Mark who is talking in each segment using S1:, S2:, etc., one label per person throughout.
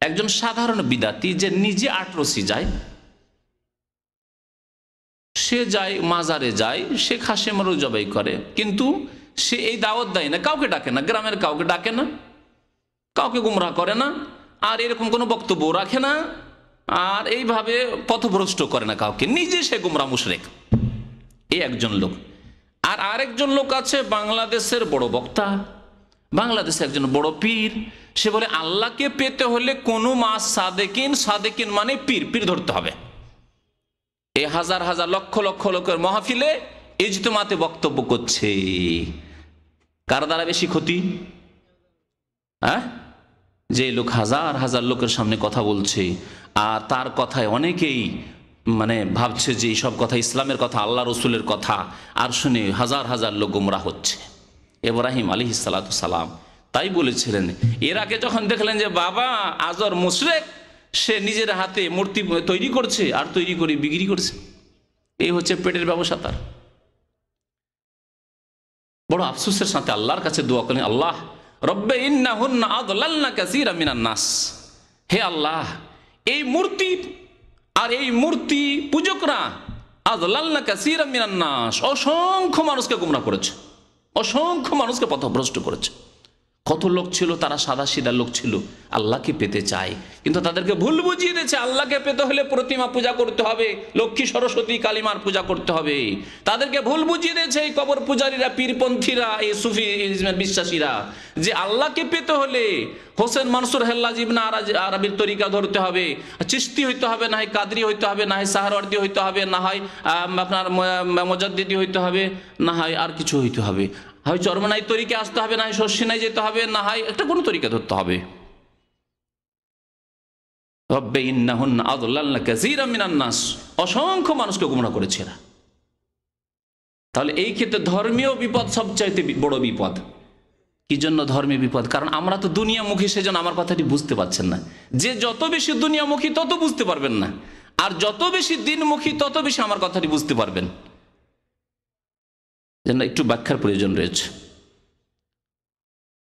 S1: একজন সাধারণ বিদাতি যে নিজে আটরসি যায়, সে যায় মাজারে যায়, সে খাসি মারু জবাই করে, কিন্তু সে এই দাওয়াত দেয় না, কাউকে ডাকে না, গ্রামের কাউকে ডাকে না, কাউকে গুমরাহ করে না, আর এরকম কোনো বক্তব্য রাখে না, আর এইভাবে পথভ্রষ্ট করে না কাউকে, নিজে সে গুমরাহ মুশরিক। এই একজন লোক। আর আরেকজন লোক আছে বাংলাদেশের বড় বক্তা, বাংলাদেশে একজন বড় পীর। সে বলে আল্লাহকে পেতে হলে কোনো মাস সাদেকিন, সাদেকিন মানে পীর, পীর ধরতে হবে। এই হাজার হাজার লক্ষ লক্ষ লোকের মাহফিলে ইজতেমাতে বক্তব্য করছে। কার দ্বারা বেশি ক্ষতি? হ্যাঁ, যে লোক হাজার হাজার লোকের সামনে কথা বলছে, আর তার কথায় অনেকেই মানে ভাবছে যে সব কথা ইসলামের কথা, আল্লাহ রসুলের কথা, আর শুনে হাজার হাজার লোক গুমরাহ হচ্ছে। ইব্রাহিম আলাইহিসসালাতু সালাম তাই বলেছিলেন। এর আগে যখন দেখলেন যে বাবা আজর মুশরিক, সে নিজের হাতে মূর্তি তৈরি করছে আর তৈরি করে বিক্রি করছে, এই হচ্ছে পেটের ব্যবসা তার। বড় আফসোসের সাথে আল্লাহর কাছে দোয়া করেন, আল্লাহ রব্বে ইন্নাহুন্না আদলালনা কাসীরাম মিনান নাস, হে আল্লাহ এই মূর্তি আর এই মূর্তি পূজকরা আদলালনা কাসীরাম মিনান নাস, অসংখ্য মানুষকে গুমরাহ করেছে, অসংখ্য মানুষকে পথভ্রষ্ট করেছে। কত লোক ছিল, তারা সাদা সিধা লোক ছিল, আল্লাহকে পেতে চায়, কিন্তু তাদেরকে ভুল বুঝিয়ে দিয়েছে আল্লাহকে পেতে হলে প্রতিমা পূজা করতে হবে, লক্ষ্মী সরস্বতী কালিমার পূজা করতে হবে। তাদেরকে ভুল বুঝিয়ে দিয়েছে এই কবর পূজারীরা, পীরপন্থীরা, এই সুফি বিশ্বাসীরা, যে আল্লাহকে পেতে হলে হোসেন মনসুর হেল্লাজ ইবনে আরবির তরিকা ধরতে হবে, চিশতি হইতে হবে, না হয় কাদরি হইতে হবে, না হয় সাহারওয়ার্দী হইতে হবে, না হয় আপনার মুজাদ্দিদি হইতে হবে, না হয় আর কিছু হইতে হবে, হয় চরমনাই তরিকে আসতে হবে, না হয় শর্ষিনায় যেতে হবে, না হয় একটা কোনো তরিকা ধরতে হবে। রব্বে ইন্নাহুন্না আদলালনা কাসীরাম মিনান নাস, অসংখ্য মানুষকে গুমরাহ করেছে এরা। তাহলে এই ক্ষেত্রে ধর্মীয় বিপদ সবচাইতে বড় বিপদ। কি জন্য ধর্মীয় বিপদ? কারণ আমরা তো দুনিয়ামুখী, সেজন্য আমার কথাটি বুঝতে পারছেন না। যে যত বেশি দুনিয়ামুখী তত বুঝতে পারবেন না, আর যত বেশি দিনমুখী তত বেশি আমার কথাটি বুঝতে পারবেন। যেন একটু ব্যাখ্যার প্রয়োজন রয়েছে।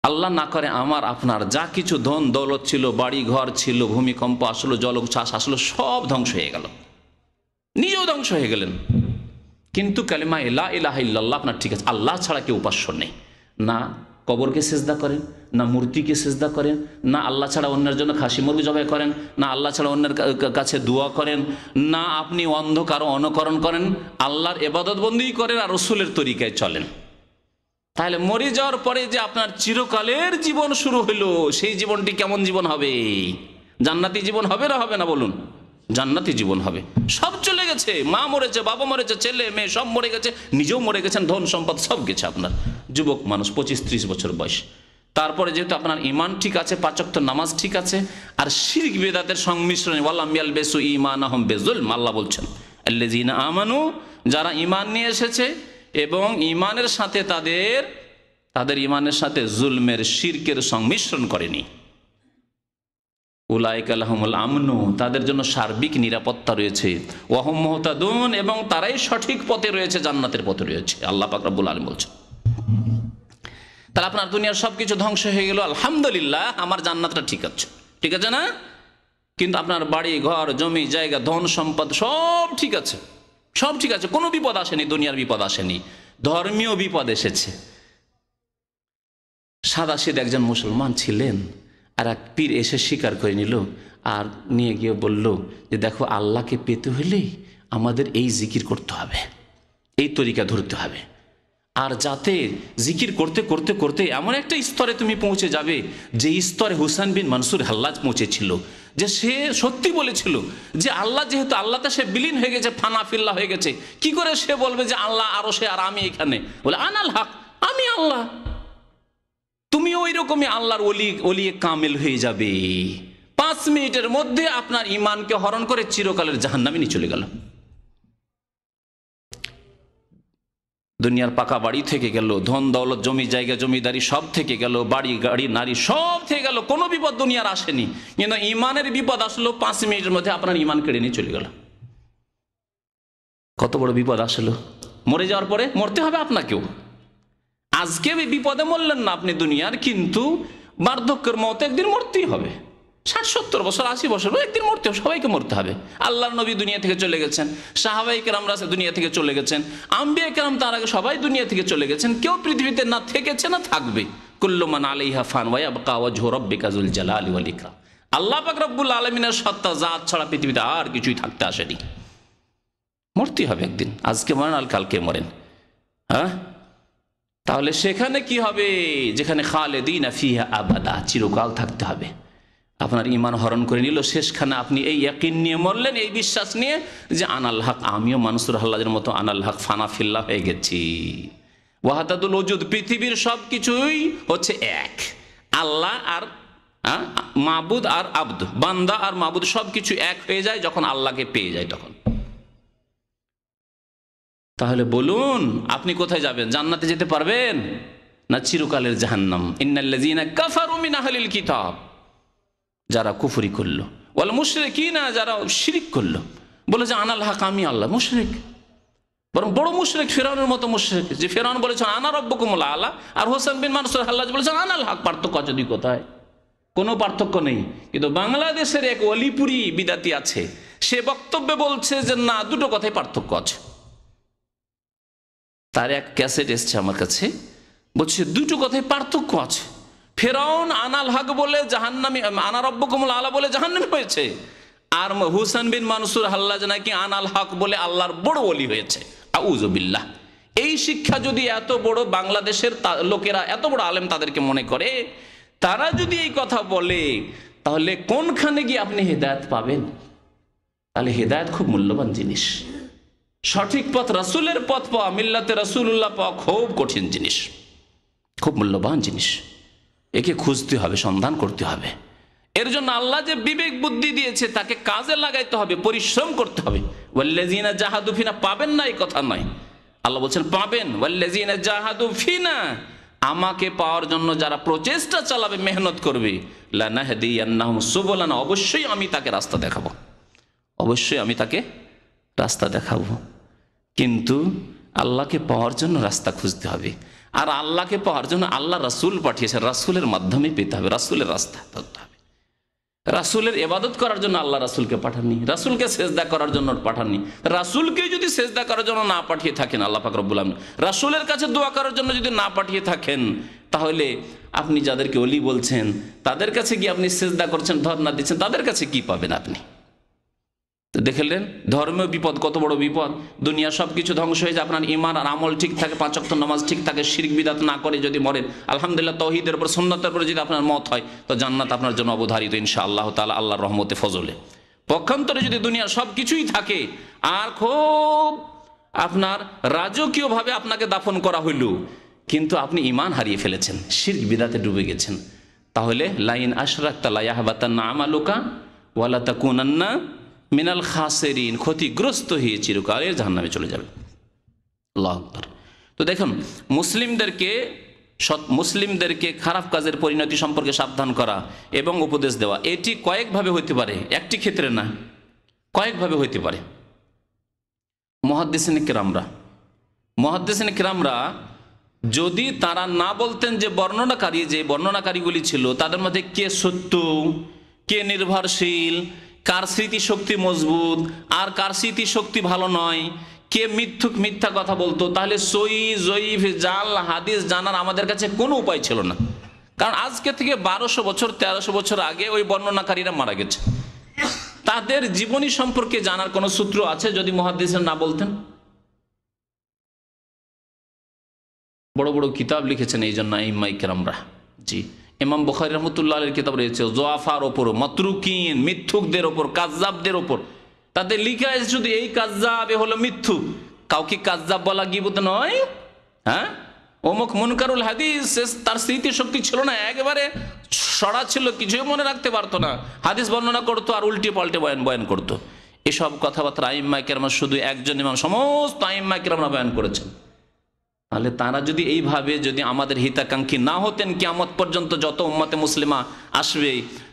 S1: আল্লাহ না করে আমার আপনার যা কিছু ধন দৌলত ছিল, বাড়ি ঘর ছিল, ভূমিকম্প আসলো, জলোচ্ছ্বাস আসলো, সব ধ্বংস হয়ে গেল, নিজেও ধ্বংস হয়ে গেলেন, কিন্তু কালিমা লা ইলাহা ইল্লাল্লাহ আপনার ঠিক আছে। আল্লাহ ছাড়া কেউ উপাস্য নেই। না কবরকে সেজদা করেন, না মূর্তিকে সেজদা করেন, না আল্লাহ ছাড়া অন্যের জন্য খাসি মুরগি জবাই করেন, না আল্লাহ ছাড়া অন্যের কাছে দোয়া করেন, না আপনি অন্ধকার অনুকরণ করেন, আল্লাহর ইবাদত বন্দেগী করেন আর রসুলের তরিকায় চলেন। তাহলে মরে যাওয়ার পরে যে আপনার চিরকালের জীবন শুরু হইল, সেই জীবনটি কেমন জীবন হবে? জান্নাতি জীবন হবে না হবে না বলুন? জান্নাতি জীবন হবে। সব চলে গেছে, মা মরেছে, বাবা মরেছে, ছেলে মেয়ে সব মরে গেছে, নিজেও মরে গেছেন, ধন সম্পদ সব গেছে আপনার। যুবক মানুষ 25-30 বছর বয়স, তারপরে যেহেতু আপনার ইমান ঠিক আছে, 5 ওয়াক্ত নামাজ ঠিক আছে, আর শিরক বিদআতের সংমিশ্রণে ওয়ালাম ইয়ালবিসু ঈমানাহুম বিযুলম, আল্লাহ বলছেন আল্লাযীনা আমানু, যারা ঈমান নিয়ে এসেছে এবং ঈমানের সাথে তাদের ঈমানের সাথে জুলমের শিরকের সংমিশ্রণ করেনি, উলাইকা লাহুমুল আমনু, তাদের জন্য সার্বিক নিরাপত্তা রয়েছে, ওয়া হুম মুহতাদুন, এবং তারাই সঠিক পথে রয়েছে, জান্নাতের পথে রয়েছে। আল্লাহ পাক রব্বুল আলামিন বলছেন। তাহলে আপনার দুনিয়ার সবকিছু ধ্বংস হয়ে গেল, আলহামদুলিল্লাহ আমার জান্নাতটা ঠিক আছে, ঠিক আছে না? কিন্তু আপনার বাড়ি ঘর জমি জায়গা ধন সম্পদ সব ঠিক আছে, সব ঠিক আছে, কোনো বিপদ আসেনি, দুনিয়ার বিপদ আসেনি, ধর্মীয় বিপদ এসেছে। সাদাসিধে একজন মুসলমান ছিলেন, আর এক পীর এসে স্বীকার করে নিল, আর নিয়ে গিয়ে বলল যে দেখো আল্লাহকে পেতে হলে আমাদের এই জিকির করতে হবে, এই তরিকা ধরতে হবে, আর যাতে জিকির করতে করতে করতে এমন একটা স্তরে তুমি পৌঁছে যাবে যে স্তরে হুসাইন বিন মনসুর হাল্লাজ পৌঁছেছিল, যে সে সত্যি বলেছিল যে আল্লাহ, যেহেতু আল্লাহতে সে বিলীন হয়ে গেছে, ফানাফিল্লা হয়ে গেছে, কি করে সে বলবে যে আল্লাহ আরো সে আর আমি এখানে? বলে আনাল হক, আমি আল্লাহ। তুমি ওই রকমই আল্লাহর ওলি কামেল হয়ে যাবে। 5 মিনিটের মধ্যে আপনার ইমানকে হরণ করে চিরকালের জাহান্নামে নিয়ে চলে গেল। দুনিয়ার পাকা বাড়ি থেকে গেল, ধন দৌলত জমি জায়গা জমিদারি সব থেকে গেল, বাড়ি গাড়ি নারী সব থেকে গেল, কোনো বিপদ দুনিয়ার আসেনি, কিন্তু ইমানের বিপদ আসলো 5 মিনিটের মধ্যে আপনার ইমান কেড়ে নিয়ে চলে গেল। কত বড় বিপদ আসলো! মরে যাওয়ার পরে মরতে হবে আপনাকেও। আজকে বিপদে মরলেন না আপনি দুনিয়ার, কিন্তু বার্ধক্যের মতো একদিন মরতেই হবে। 60-70 বছর, 80 বছর, একদিন মরতে হবে, সবাইকে মরতে হবে। আল্লাহর নবী দুনিয়া থেকে চলে গেছেন, সাহাবায়ে কেরামরা দুনিয়া থেকে চলে গেছেন, আম্বিয়া কেরাম তার আগে সবাই দুনিয়া থেকে চলে গেছেন, কেউ পৃথিবীতে না থেকেছে না থাকবে। কুল্লু মান আলাইহা ফান ওয়া ইয়াবকা ওয়াজহু রাব্বিকা যুল জালালি ওয়াল ইকরাম। আল্লাহ পাক রব্বুল আলামিনের সত্তা জাত ছাড়া পৃথিবীতে আর কিছুই থাকতে আসেনি। মরতে হবে একদিন, আজকে মরেন আর কালকে মরেন। হ্যাঁ, তাহলে সেখানে কি হবে? যেখানে খালেদিনা ফিহা আবাদা, চিরকাল থাকতে হবে। আপনার ঈমান হরণ করে নিল, শেষখানে আপনি এই ইয়াকিন নিয়ে মরলেন, এই বিশ্বাস নিয়ে যে আনাল হক, আমিও মানসুর হাল্লাজের মতো আনাল হক ফানা ফিল্লাহ হয়ে গেছি। ওয়াহাদাতুল ওজুদ, পৃথিবীর সব কিছুই হচ্ছে এক। আল্লাহ আর মাবুদ আর আব্দ, বান্দা আর মাবুদ সব কিছু এক হয়ে যায় যখন আল্লাহকে পেয়ে যায় তখন। তাহলে বলুন আপনি কোথায় যাবেন? জান্নাতে যেতে পারবেন না চিরকালের জাহান্নাম? ইন্নাল্লাযীনা কাফারু মিন আহলিল কিতাব, যারা কুফরি করলো, ওয়াল মুশরিকিনা, যারা শিরিক করলো, বলে যে আনাল হক, আমি আল্লাহ, মুশরিক, বরং বড় মুশরিক, ফিরআউনের মতো মুশরিক। যে ফিরআউন বলেছেন আনা রাব্বুকুমুল আ'লা, আর হোসেন বিন মানসুর হাল্লাজ বলেছেন আনাল হক। পার্থক্য আছে দুই কথায়, কোনো পার্থক্য নেই। কিন্তু বাংলাদেশের এক অলিপুরি বিদাতি আছে, সে বক্তব্যে বলছে যে না, দুটো কথায় পার্থক্য আছে। তার এক ক্যাসেট এসছে আমার কাছে, বলছে দুটো কথায় পার্থক্য আছে। ফিরআউন আনাল হক বলে জাহান্নামী, আনা রাব্বুকুমুল আ'লা বলে জাহান্নামী হয়েছে, আর হুসেন বিন মানসুর হাল্লাজ নাকি আনাল হক বলে আল্লাহর বড় ওলি হয়েছে। আউযু বিল্লাহ। এই শিক্ষা যদি এত বড় বাংলাদেশের লোকেরা, এত বড় আলেম তাদেরকে মনে করে, তারা যদি এই কথা বলে, তাহলে কোনখানে গিয়ে আপনি হেদায়েত পাবেন? তাহলে হেদায়েত খুব মূল্যবান জিনিস। সঠিক পথ, রাসূলের পথ পাওয়া, মিল্লাতে রাসূলুল্লাহ পাওয়া খুব কঠিন জিনিস, খুব মূল্যবান জিনিস। একে খুঁজতে হবে, সন্ধান করতে হবে। এর জন্য আল্লাহ যে বিবেক বুদ্ধি দিয়েছে তাকে কাজে লাগাইতে হবে, পরিশ্রম করতে হবে। ওয়াল্লাযীনা জাহাদু ফিনা, পাবেন না এই কথা নয়, আল্লাহ বলছেন পাবেন। ওয়াল্লাযীনা জাহাদু ফিনা, আমাকে পাওয়ার জন্য যারা প্রচেষ্টা চালাবে, মেহনত করবে, লানাহদিয়ান্নাহুম সুবুলানা, অবশ্যই আমি তাকে রাস্তা দেখাবো, অবশ্যই আমি তাকে রাস্তা দেখাবো। কিন্তু আল্লাহকে পাওয়ার জন্য রাস্তা খুঁজতে হবে, আর আল্লাহকে পাওয়ার জন্য আল্লাহ রাসূল পাঠিয়েছেন, রাসূলের মাধ্যমে পেতে হবে, রাসূলের রাস্তা ধরতে হবে। রাসূলের ইবাদত করার জন্য আল্লাহ রাসূলকে পাঠাননি, রাসূলকে সেজদা করার জন্য পাঠাননি। রাসূলকে যদি সেজদা করার জন্য না পাঠিয়ে থাকেন আল্লাহ পাক রব্বুল আলামিন, রাসূলের কাছে দোয়া করার জন্য যদি না পাঠিয়ে থাকেন, তাহলে আপনি যাদেরকে ওলি বলছেন তাদের কাছে গিয়ে আপনি সেজদা করছেন, ধর্ণা দিচ্ছেন, তাদের কাছে কি পাবেন আপনি? তো দেখলেন ধর্মীয় বিপদ কত বড় বিপদ। দুনিয়া সব কিছু ধ্বংস হয়ে যায়, আপনার ঈমান আর আমল ঠিক থাকে, 5 ওয়াক্ত নামাজ ঠিক থাকে, শিরক বিদআত না করে যদি মরেন, আলহামদুলিল্লাহ, তাওহীদের উপর সুন্নাতের উপর যদি আপনার মত হয়, তো জান্নাত আপনার জন্য অবধারিত ইনশাআল্লাহ তাআলা, আল্লাহর রহমতে ফজলে। পক্ষান্তরে যদি দুনিয়ার সব কিছুই থাকে আর খুব আপনার রাজকীয়ভাবে আপনাকে দাফন করা হইল, কিন্তু আপনি ঈমান হারিয়ে ফেলেছেন, শিরক বিদআতে ডুবে গেছেন, তাহলে লাইন আশরাকতা লা ইয়াহবাতান্না আমালুকা ওয়া লা তাকুনান্না মিনাল খাসিরিন, ক্ষতিগ্রস্ত হয়ে চিরকালের জাহান্নামে চলে যাবে। আল্লাহু আকবার। তো দেখুন, মুসলিমদেরকে খারাপ কাজের পরিণতি সম্পর্কে সাবধান করা এবং উপদেশ দেওয়া, এটি কয়েকভাবে হইতে পারে, একটি ক্ষেত্রে না, কয়েকভাবে হইতে পারে। মুহাদ্দিসিন কিরামরা যদি তারা না বলতেন যে বর্ণনাকারীগুলি ছিল তাদের মধ্যে কে সত্য, কে নির্ভরশীল, কার স্মৃতি শক্তি মজবুত আর কার স্মৃতি শক্তি ভালো নয়, কে মিথ্যা কথা বলতো, তাহলে সহিহ জয়ীফ জাল হাদিস জানার আমাদের কাছে কোনো উপায় ছিল না। কারণ আজকে থেকে 1200 বছর 1300 বছর আগে ওই বর্ণনাকারীরা মারা গেছে, তাদের জীবনী সম্পর্কে জানার কোনো সূত্র আছে যদি মুহাদ্দিসরা না বলতেন? বড় বড় কিতাব লিখেছেন এই জন্য আইম্মায়ে কেরামরা। জি, ইমাম বুখারী রাহমাতুল্লাহ আলাইহির কিতাব রয়েছে যুআফার ওপর, মাতরুকিন, মিথ্যুকদের ওপর, কাযযাবদের ওপর। তাতে লিখা আছে শুধু এই কাযযাব, এ হলো মিথ্যুক। কাউকে কাযযাব বলা গীবত নয়। হ্যাঁ, অমুক মুনকারুল হাদিস, তার স্মৃতি শক্তি ছিল না, একেবারে সরা ছিল, কিছুই মনে রাখতে পারতো না, হাদিস বর্ণনা করতো আর উল্টে পাল্টে বয়ান করতো। এসব কথাবার্তা আইম্মায়ে কেরাম, শুধু একজন ইমাম, সমস্ত আইম্মায়ে কেরামরা বয়ান করেছেন। তাহলে তারা যদি এইভাবে যদি আমাদের হিতাকাঙ্ক্ষী না হতেন, কিয়ামত পর্যন্ত যত উম্মতে মুসলিমা আসবে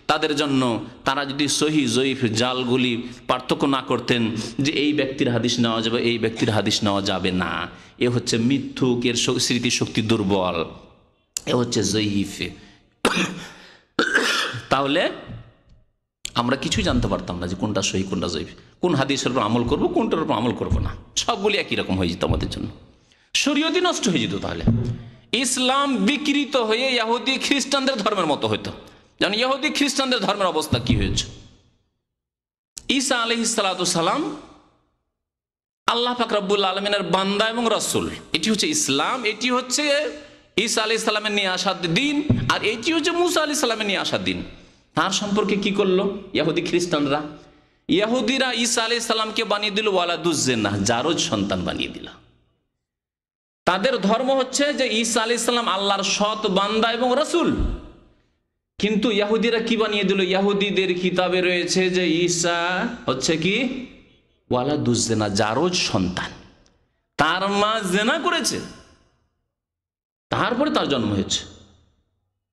S1: তাদের জন্য, তারা যদি সহিহ জয়ীফ জালগুলি পার্থক্য না করতেন যে এই ব্যক্তির হাদিস নেওয়া যাবে, এই ব্যক্তির হাদিস নেওয়া যাবে না, এ হচ্ছে মিথ্যুক, এর স্মৃতি শক্তি দুর্বল, এ হচ্ছে জয়ীফ, তাহলে আমরা কিছুই জানতে পারতাম না যে কোনটা সহি কোনটা জয়ীফ, কোন হাদিসের উপর আমল করবো কোনটার উপর আমল করবো না, সবগুলি একই রকম হয়ে যেত আমাদের জন্য, শরীয়তই নষ্ট হয়ে যেত। তাহলে ইসলাম বিকৃত হয়ে ইহুদি খ্রিস্টানদের ধর্মের মতো হইতো। যেমন ইহুদি খ্রিস্টানদের ধর্মের অবস্থা কি হয়েছে, ঈসা আলাইহিস সালাতু সালাম আল্লাহ পাক রব্বুল আলামিনের বান্দা এবং রাসূল, এটি হচ্ছে ইসলাম, এটি হচ্ছে ঈসা আলাইহিস সালামের নিয়ে আসার দিন, আর এটি হচ্ছে মুসা আলাইহিস সালামের নিয়ে আসার দিন। তার সম্পর্কে কি করলো ইহুদি খ্রিস্টানরা? ইহুদিরা ঈসা আলাইহিস সালামকে বানিয়ে দিল ওয়ালাদুজ জিন্নাহ, জারজ সন্তান বানিয়ে দিল। তাদের ধর্ম হচ্ছে যে ঈসা আলাইহিস সালাম আল্লাহর সৎ বান্দা এবং রাসূল, কিন্তু ইহুদিরা কি বানিয়ে দিল? ইহুদিদের কিতাবে রয়েছে যে ঈসা হচ্ছে কি ওয়ালাদুজ জিনা, জারজ সন্তান, তার মা জিনা করেছে তারপরে তার জন্ম হয়েছে।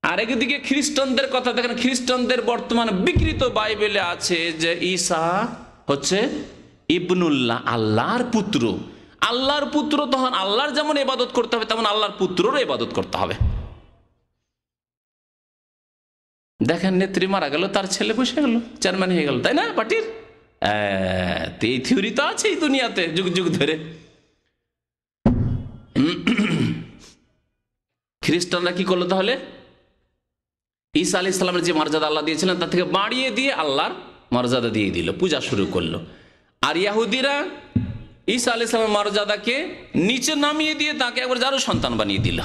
S1: আর একদিকে খ্রিস্টানদের কথা দেখেন, খ্রিস্টানদের বর্তমান বিকৃত বাইবেলে আছে যে ঈসা হচ্ছে ইবনুল্লাহ, আল্লাহর পুত্র। আল্লাহর পুত্র তখন আল্লাহর যেমন ইবাদত করতে হবে তেমন আল্লাহর পুত্ররও ইবাদত করতে হবে। দেখেন নেত্রী মারা গেল, তার ছেলে বসে গেল, চেয়ারম্যান হয়ে গেল, তাই না পার্টির? এই থিওরি তো আছে এই দুনিয়াতে যুগ যুগ ধরে। খ্রিস্টানরা কি করলো তাহলে? ঈসা আলাইহিস সালামের যে মর্যাদা আল্লাহ দিয়েছিলেন তার থেকে বাড়িয়ে দিয়ে আল্লাহর মর্যাদা দিয়ে দিল, পূজা শুরু করলো। আর ইহুদিরা ঈসা আলাইহিস সালামের মর্যাদাকে নিচে নামিয়ে দিয়ে তাকে একবার যারও সন্তান বানিয়ে দিল।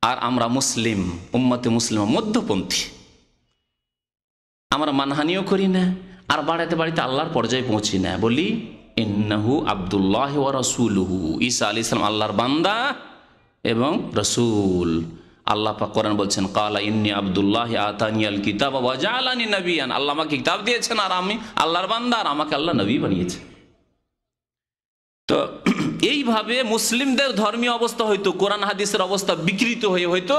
S1: আর আমরা মুসলিম, উম্মতে মুসলিম মধ্যপন্থী, আমরা মানহানিও করি না আর বাড়াতে বাড়িতে আল্লাহর পর্যায়ে পৌঁছি না, বলি ইন্নাহু আব্দুল্লাহ ওয়া রাসূলুহু, ঈসা আলাইহিস সালাম আল্লাহর বান্দা এবং রাসূল। আল্লাহ পাক কোরআন বলছেন কালা ইন্নী আব্দুল্লাহ আতানিয়াল কিতাব ওয়া জাআলানি নাবিয়ান, আল্লাহ আমাকে কিতাব দিয়েছেন আর আমি আল্লাহর বান্দা, আর আমাকে আল্লাহ নবী বানিয়েছে। তো এইভাবে মুসলিমদের ধর্মীয় অবস্থা হইতো, কোরআন হাদিসের অবস্থা বিকৃত হয়ে হইতো,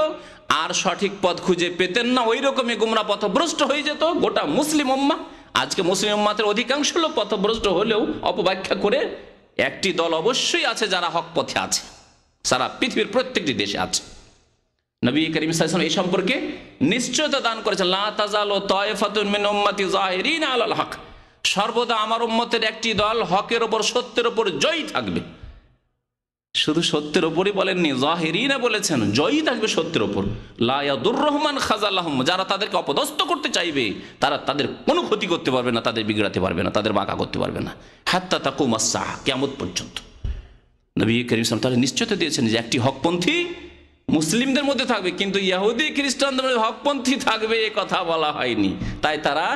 S1: আর সঠিক পথ খুঁজে পেতেন না, ওই রকমই গুমরা পথভ্রষ্ট হয়ে যেত গোটা মুসলিম উম্মাহ। আজকে মুসলিম উম্মাতের অধিকাংশ লোক পথভ্রষ্ট হলেও অপব্যাখ্যা করে একটি দল অবশ্যই আছে যারা হক পথে আছে, সারা পৃথিবীর প্রত্যেকটি দেশে আছে। নবী করিম সাল্লাল্লাহু আলাইহি ওয়াসাল্লাম এই সম্পর্কে নিশ্চয়তা দান করেছেন, লা তাজালু তায়ফাতুন মিন উম্মতি যাহিরিনা আলাল হক, সর্বদা আমার উম্মতের একটি দল হকের ওপর, সত্যের ওপর জয়ী থাকবে। শুধু সত্যের ওপরই বলেননি, যাহিরিনা বলেছেন, জয়ী থাকবে সত্যের ওপর। লা ইয়াদুররুহুম মান খাযালাহুম, যারা তাদেরকে অপদস্থ করতে চাইবে তারা তাদের কোনো ক্ষতি করতে পারবে না, তাদের বিগড়াতে পারবে না, তাদের বাঁকা করতে পারবে না, হাত্তা তাকুমাস সাআহ, কিয়ামত পর্যন্ত। নবী করিম সাল্লাল্লাহু আলাইহি ওয়াসাল্লাম তাহলে নিশ্চয়তা দিয়েছেন যে একটি হকপন্থী মুসলিমদের মধ্যে থাকবে, কিন্তু ইহুদি খ্রিস্টানদের মধ্যে হকপন্থী থাকবে এ কথা বলা হয়নি। তাই তারা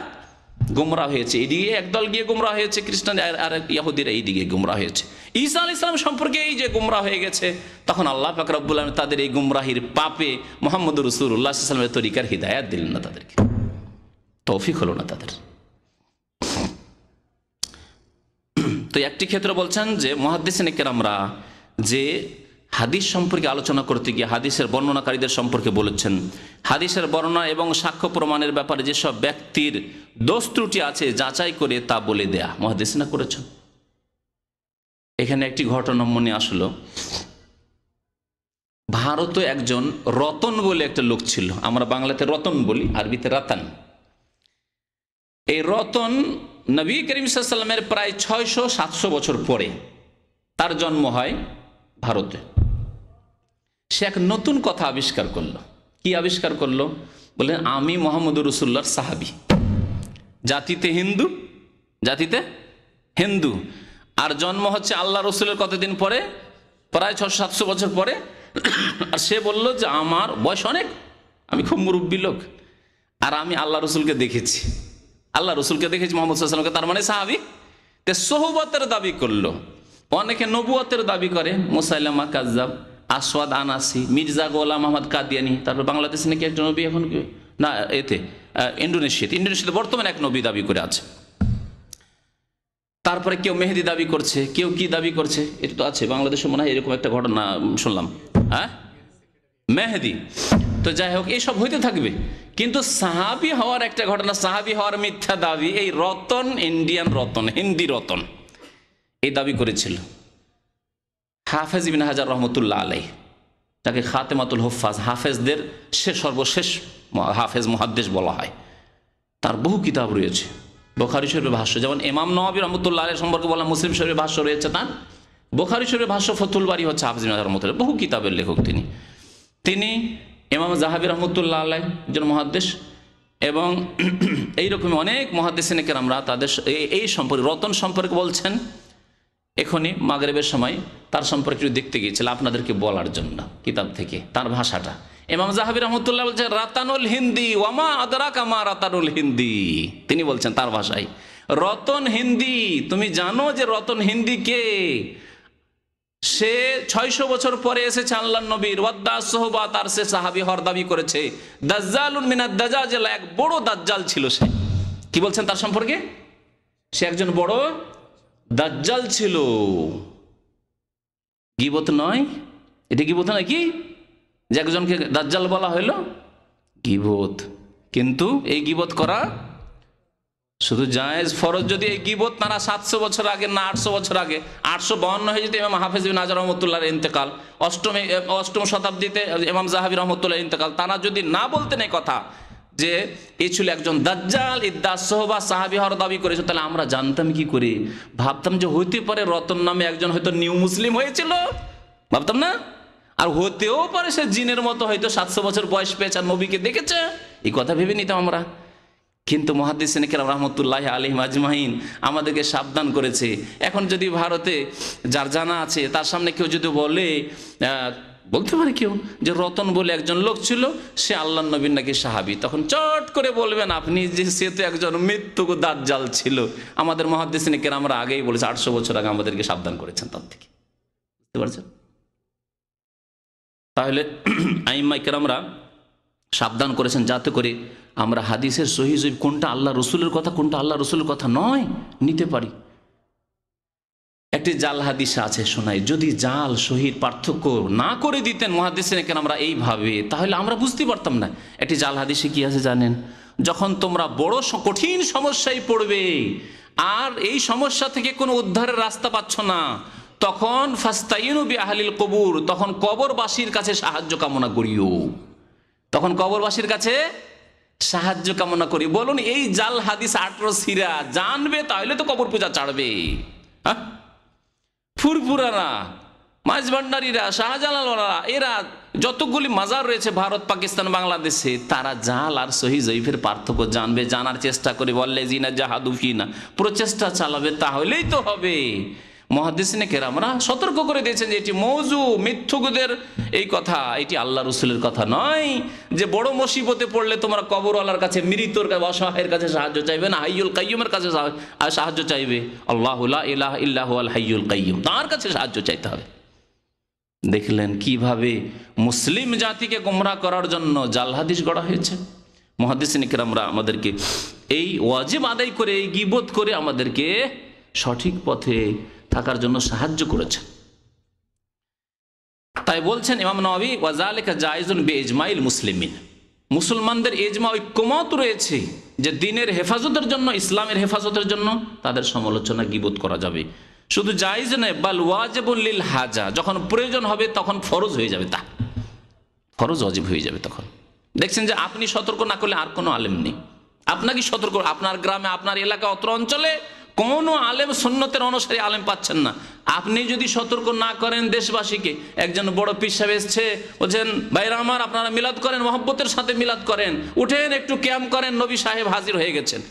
S1: গুমরাহ হয়েছে, এইদিকে একদল গিয়ে গুমরাহ হয়েছে খ্রিস্টান, আর ইহুদিরা এইদিকে গুমরাহ হয়েছে। ঈসা আলাইহিস সালাম সম্পর্কে এই যে গুমরাহ হয়ে গেছে, তখন আল্লাহ পাক রব্বুল আলামিন তাদের এই গুমরাহির পাপে মুহাম্মদ রাসূলুল্লাহ সাল্লাল্লাহু আলাইহি ওয়াসাল্লামের তরিকার হিদায়াত দিলেন না, তাদেরকে তৌফিক হলো না তাদের। তো একটি ক্ষেত্রে বলছেন যে মুহাদ্দিসিনে কেরামরা যে হাদিস সম্পর্কে আলোচনা করতে গিয়ে হাদিসের বর্ণনাকারীদের সম্পর্কে বলেছেন, হাদিসের বর্ণনা এবং সাক্ষ্য প্রমাণের ব্যাপারে যেসব ব্যক্তির দোষ ত্রুটি আছে যাচাই করে তা বলে দেয়া মুহাদ্দিসিনা করেছেন। এখানে একটি ঘটনা মনে আসলো, ভারতে একজন রতন বলে একটা লোক ছিল, আমরা বাংলাতে রতন বলি, আরবিতে রাতান। এই রতন নবী করিম সাল্লাল্লাহু আলাইহি ওয়াসাল্লামের প্রায় 600-700 বছর পরে তার জন্ম হয় ভারতে। সে এক নতুন কথা আবিষ্কার করলো। কি আবিষ্কার করলো? বললেন আমি মুহাম্মদ রাসূলুল্লাহর সাহাবী, জাতিতে হিন্দু, আর জন্ম হচ্ছে আল্লাহ রসুলের কতদিন পরে, প্রায় 600-700 বছর পরে। আর সে বলল যে আমার বয়স অনেক, আমি খুব মুরব্বী লোক, আর আমি আল্লাহ রসুলকে দেখেছি, মুহাম্মদ সাল্লাল্লাহু আলাইহি ওয়াসাল্লামকে, তার মানে সাহাবী। তে সোহবতের দাবি করলো। অনেকে নবুয়তের দাবি করে, মুসাইলামা কাজ্জাব, আসওয়াদ আনাসি, মির্জা গোলাম আহমদ কাদিয়ানি, তারপর বাংলাদেশে নাকি একটা নবী এখন না, এতে ইন্দোনেশিয়াতে বর্তমানে এক নবী দাবি করে আছে। তারপরে কেউ মেহেদি দাবি করছে, কেউ কি দাবি করছে, এটা তো আছে বাংলাদেশে মনে হয় এরকম একটা ঘটনা শুনলাম, হ্যাঁ মেহেদি। তো যাই হোক এইসব হইতে থাকবে, কিন্তু সাহাবী হওয়ার একটা ঘটনা, সাহাবী হওয়ার মিথ্যা দাবি এই রতন, ইন্ডিয়ান রতন, হিন্দি রতন, এই দাবি করেছিল হাফেজ ইবনে হাজার রহমতুল্লাহ আলাইহি, যাকে খাতেমাতুল হুফাজ, হাফেজদের সর্বশেষ হাফেজ মুহাদ্দিস বলা হয়। তার বহু কিতাব রয়েছে, বুখারী শরীফের ভাষ্য, যেমন ইমাম নওয়াবী রাহমাতুল্লাহ আলাইহি সম্পর্কে বললাম, মুসলিম শরীফের ভাষ্য রয়েছে তার, বুখারী শরীফের ভাষ্য ফতুল বারী হচ্ছে হাফিজ ইবনে হাজার রহমাতুল্লাহ, বহু কিতাবের লেখক তিনি ইমাম যাহাবী রাহমাতুল্লাহ আলাইহি একজন মুহাদ্দিস, এবং এইরকম অনেক মুহাদ্দিসিনে কেরামরা তাদের এই সম্পর্কে, রতন সম্পর্কে বলছেন এখনই মাগরিবের সময়, তার সম্পর্কে একটু দেখতে গিয়েছিল আপনাদেরকে বলার জন্য কিতাব থেকে তার ভাষাটা। ইমাম যাহাবী রাহমাতুল্লাহ বলছেন রাতানুল হিন্দি ওয়ামা আদরাকা মা রাতানুল হিন্দি, তিনি বলছেন তার ভাষায়, রতন হিন্দি, তুমি জানো যে রতন হিন্দি কে? সে 600 বছর পরে এসেছে আল্লাহর নবীর, ওয়াদ্দা সোহবাত, আর সে সাহাবী হওয়ার দাবি করেছে, দাজ্জালুন মিনাদ দাজ্জাল, এক বড় দাজ্জাল ছিল সে। কি বলছেন তার সম্পর্কে? সে একজন বড় দাজ্জাল ছিল। গীবত নয়, এটা গীবত নয় কি যে একজনকে দাজ্জাল বলা হইল? গীবত। কিন্তু এই গীবত করা শুধু জায়েজ, ফরজ যদি এই গীবত তারা 700 বছর আগে না 800 বছর আগে, 852 হয়ে যেতে ইমাম হাফিজ ইবনে হাজার রহমতুল্লাহর ইন্তেকাল, অষ্টম শতাব্দীতে ইমাম যাহাবী রহমতুল্লাহর ইন্তেকাল, তারা যদি না বলতেন এই কথা যে এই ছিল একজন দাজ্জাল, ইদ্দা সোহবা, সাহাবী হওয়ার দাবি করেছে, তাহলে আমরা জানতাম কি করে? ভাবতাম যে হইতে পারে রতন নামে একজন হয়তো নিউ মুসলিম হয়েছিল, ভাবতাম না? আর হতেও পারে সে জিনের মতো হয়তো 700 বছর বয়স পেয়েছে আর নবীকে দেখেছে, এই কথা ভেবে নিতাম আমরা। কিন্তু মুহাদ্দিসিনে কেরাম রাহমাতুল্লাহি আলাইহিম আজমাইন আমাদেরকে সাবধান করেছে। এখন যদি ভারতে যার জানা আছে তার সামনে কেউ যদি বলতে পারে কেউ যে রতন বলে একজন লোক ছিল, সে আল্লাহর নবীর নাকি সাহাবী, তখন চট করে বলবেন আপনি যে সে তো একজন মৃত্যুক দাজ্জাল ছিল। আমাদের মুহাদ্দিসিনে কেরামরা আগেই বলেছে, 800 বছর আগে আমাদেরকে সাবধান করেছেন তার থেকে, বুঝতে পারছেন? তাহলে আইম্মায়ে কেরামরা সাবধান করেছেন যাতে করে আমরা হাদিসের সহিহ কোনটা আল্লাহ রসুলের কথা, কোনটা আল্লাহ রসুলের কথা নয় নিতে পারি। একটি জাল হাদিস আছে শোনাই, যদি জাল সহির পার্থক্য না করে দিতেন মুহাদ্দিসিনে কেরামরা এইভাবে, তাহলে আমরা বুঝতে পারতাম না। একটি জাল হাদিসে কি আছে জানেন? যখন তোমরা বড় কঠিন সমস্যায় পড়বে আর এই সমস্যা থেকে কোনো উদ্ধারের রাস্তা পাচ্ছ না, তখন ফাস্তাইনু বিআহলিল কবুর, তখন কবরবাসীর কাছে সাহায্য কামনা করিও, তখন কবরবাসীর কাছে সাহায্য কামনা করি। বলুন এই জাল হাদিস 18 সিরা জানবে তাহলে তো কবর পূজা ছাড়বে। হ্যাঁ, ফুরফুরারা, মাঝভান্ডারীরা, শাহজালালরা, এরা যতগুলি মাজার রয়েছে ভারত, পাকিস্তান, বাংলাদেশে, তারা জাল আর সহিহ জয়ীফের পার্থক্য জানবে, জানার চেষ্টা করে, বললে জিনা জাহাদু ফিনা, প্রচেষ্টা চালাবে, তাহলেই তো হবে। মুহাদ্দিসিনে কেরামরা সতর্ক করে দিয়েছেন যে এটি মওযু, মিথ্যুকদের এই কথা, এটি আল্লাহ রসুলের কথা নয়। যে বড় মুসিবতে পড়লে তোমরা কবরওয়ালার কাছে, মৃতর কাছে, অসহায়ের কাছে সাহায্য চাইবে না, হাইয়ুল কাইয়ুমের কাছে সাহায্য চাইবে। আল্লাহু লা ইলাহা ইল্লা হুয়াল হাইয়ুল কাইয়ুম, তার কাছে সাহায্য চাইতে হবে। দেখলেন কিভাবে মুসলিম জাতিকে গোমরাহ করার জন্য জাল হাদিস গড়া হয়েছে। মুহাদ্দিসিনে কেরামরা আমাদেরকে এই ওয়াজিব আদায় করে, এই গীবত করে আমাদেরকে সঠিক পথে থাকার জন্য সাহায্য করেছে। তাই বলছেন ইমাম নওয়াবী, ওয়াজালিকা জায়েজুন বিইজমাইল মুসলিমিন, মুসলমানদের ইজমা, ঐক্যমত রয়েছে যে দিনের হেফাজতের জন্য, ইসলামের হেফাজতের জন্য তাদের সমালোচনা, গীবত করা যাবে। শুধু জায়েজ নয়, বাল ওয়াজিবুন লিল হাজা, যখন প্রয়োজন হবে তখন ফরজ হয়ে যাবে, তা ফরজ ওয়াজিব হয়ে যাবে। তখন দেখছেন যে আপনি সতর্ক না করলে আর কোনো আলেম নেই, আপনাকে সতর্ক, আপনার গ্রামে, আপনার এলাকা, অত্র অঞ্চলে কোনো আলেম, সুন্নতের অনুসারী আলেম পাচ্ছেন না। আপনি যদি সতর্ক না করেন দেশবাসীকে, একজন বড় পীর সাহেব এসছে, বলছেন ভাইরা আমার আপনারা মিলাদ করেন, মহব্বতের সাথে মিলাদ করেন, উঠেন একটু ক্যাম্প করেন, নবী সাহেব হাজির হয়ে গেছেন,